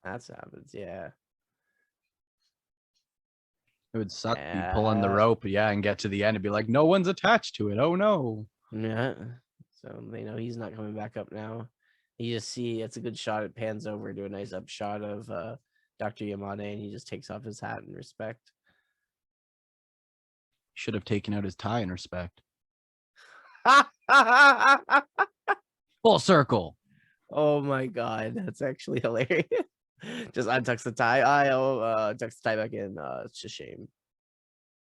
That's what happens, yeah.
It would suck to be pulling the rope, and get to the end and be like, no one's attached to it. Oh no.
Yeah. So they know he's not coming back up now. You just see it's a good shot. It pans over to a nice up shot of Dr. Yamane, and he just takes off his hat in respect.
Should have taken out his tie in respect. Full circle.
Oh my god, that's actually hilarious. Just untucks the tie. Tucks the tie back in. It's a shame.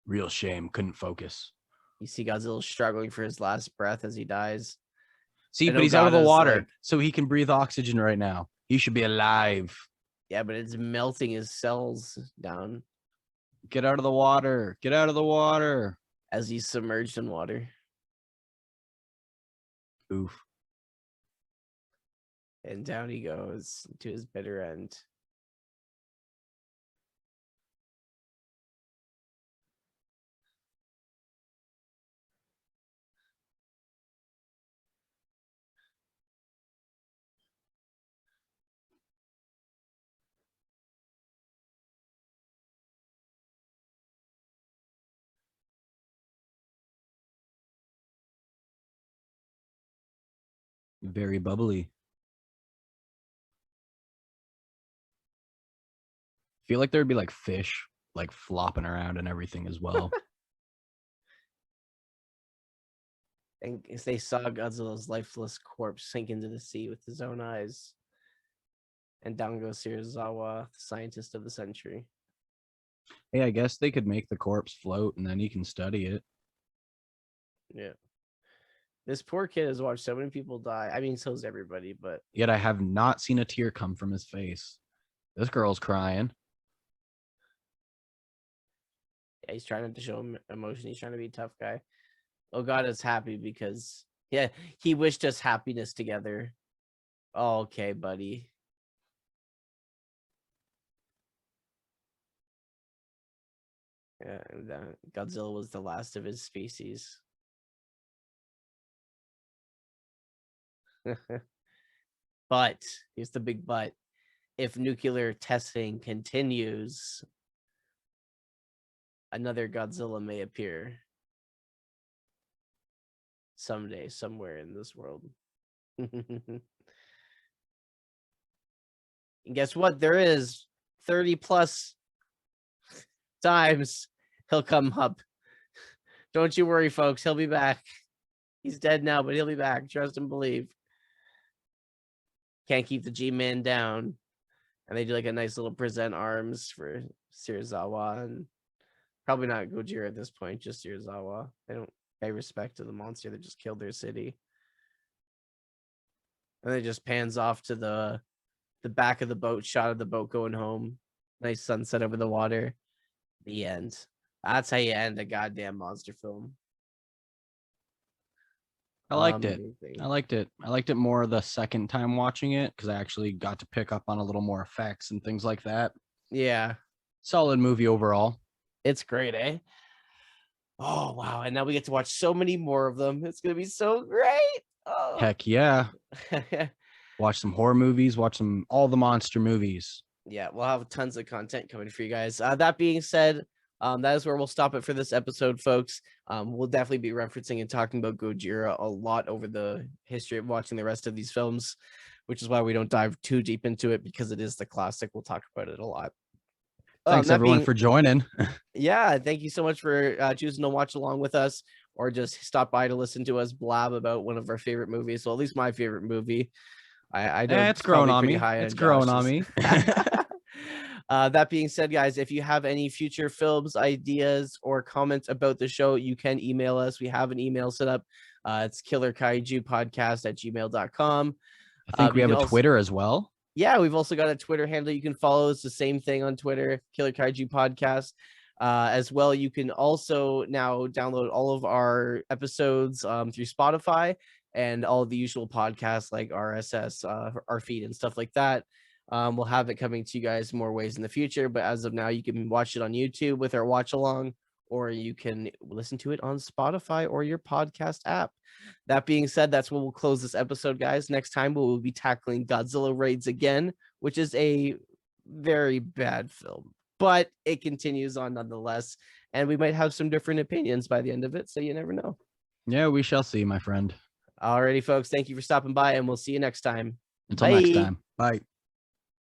Real shame. Couldn't focus.
You see Godzilla struggling for his last breath as he dies.
See, but he's out of the water, so he can breathe oxygen right now. He should be alive.
Yeah, but it's melting his cells down.
Get out of the water. Get out of the water.
As he's submerged in water.
Oof.
And down he goes to his bitter end.
Very bubbly. Feel like there'd be like fish like flopping around and everything as well.
And as they saw Godzilla's lifeless corpse sink into the sea with his own eyes. And down goes Serizawa, the scientist of the century.
Hey, I guess they could make the corpse float and then you can study it.
Yeah. This poor kid has watched so many people die. I mean, so's everybody, but...
Yet I have not seen a tear come from his face. This girl's crying.
Yeah, he's trying not to show him emotion. He's trying to be a tough guy. Oh, God is happy because... Yeah, he wished us happiness together. Oh, okay, buddy. Yeah, Godzilla was the last of his species. But here's the big but. If nuclear testing continues, another Godzilla may appear someday, somewhere in this world. And guess what? There is 30 plus times he'll come up. Don't you worry, folks. He'll be back. He's dead now, but he'll be back. Trust and believe. Can't keep the G-Man down. And they do like a nice little present arms for Serizawa, and probably not Gojira at this point, just Serizawa. They don't pay respect to the monster that just killed their city. And then it just pans off to the back of the boat, shot of the boat going home. Nice sunset over the water. The end. That's how you end a goddamn monster film.
I liked it. I liked it. I liked it more the second time watching it because I actually got to pick up on a little more effects and things like that.
Yeah.
Solid movie overall.
It's great, eh? Oh, wow. And now we get to watch so many more of them. It's going to be so great. Oh.
Heck yeah. Watch some horror movies. Watch all the monster movies.
Yeah, we'll have tons of content coming for you guys. That being said, that is where we'll stop it for this episode, folks. We'll definitely be referencing and talking about Gojira a lot over the history of watching the rest of these films, which is why we don't dive too deep into it because it is the classic. We'll talk about it a lot.
Thanks everyone for joining.
Yeah, thank you so much for choosing to watch along with us or just stop by to listen to us blab about one of our favorite movies. Well, at least my favorite movie. I know
it's grown on me. It's grown on me.
That being said, guys, if you have any future films, ideas, or comments about the show, you can email us. We have an email set up. It's killerkaijupodcast@gmail.com.
I think we have a Twitter as well.
Yeah, we've also got a Twitter handle you can follow. It's the same thing on Twitter, Killer Kaiju Podcast. As well, you can also now download all of our episodes through Spotify and all the usual podcasts like RSS, our feed and stuff like that. We'll have it coming to you guys more ways in the future, but as of now, you can watch it on YouTube with our watch along, or you can listen to it on Spotify or your podcast app. That being said, that's where we'll close this episode, guys. Next time, we'll be tackling Godzilla Raids again, which is a very bad film, but it continues on nonetheless. And we might have some different opinions by the end of it, so you never know.
Yeah, we shall see, my friend.
Alrighty, folks. Thank you for stopping by, and we'll see you next time.
Until next time. Bye.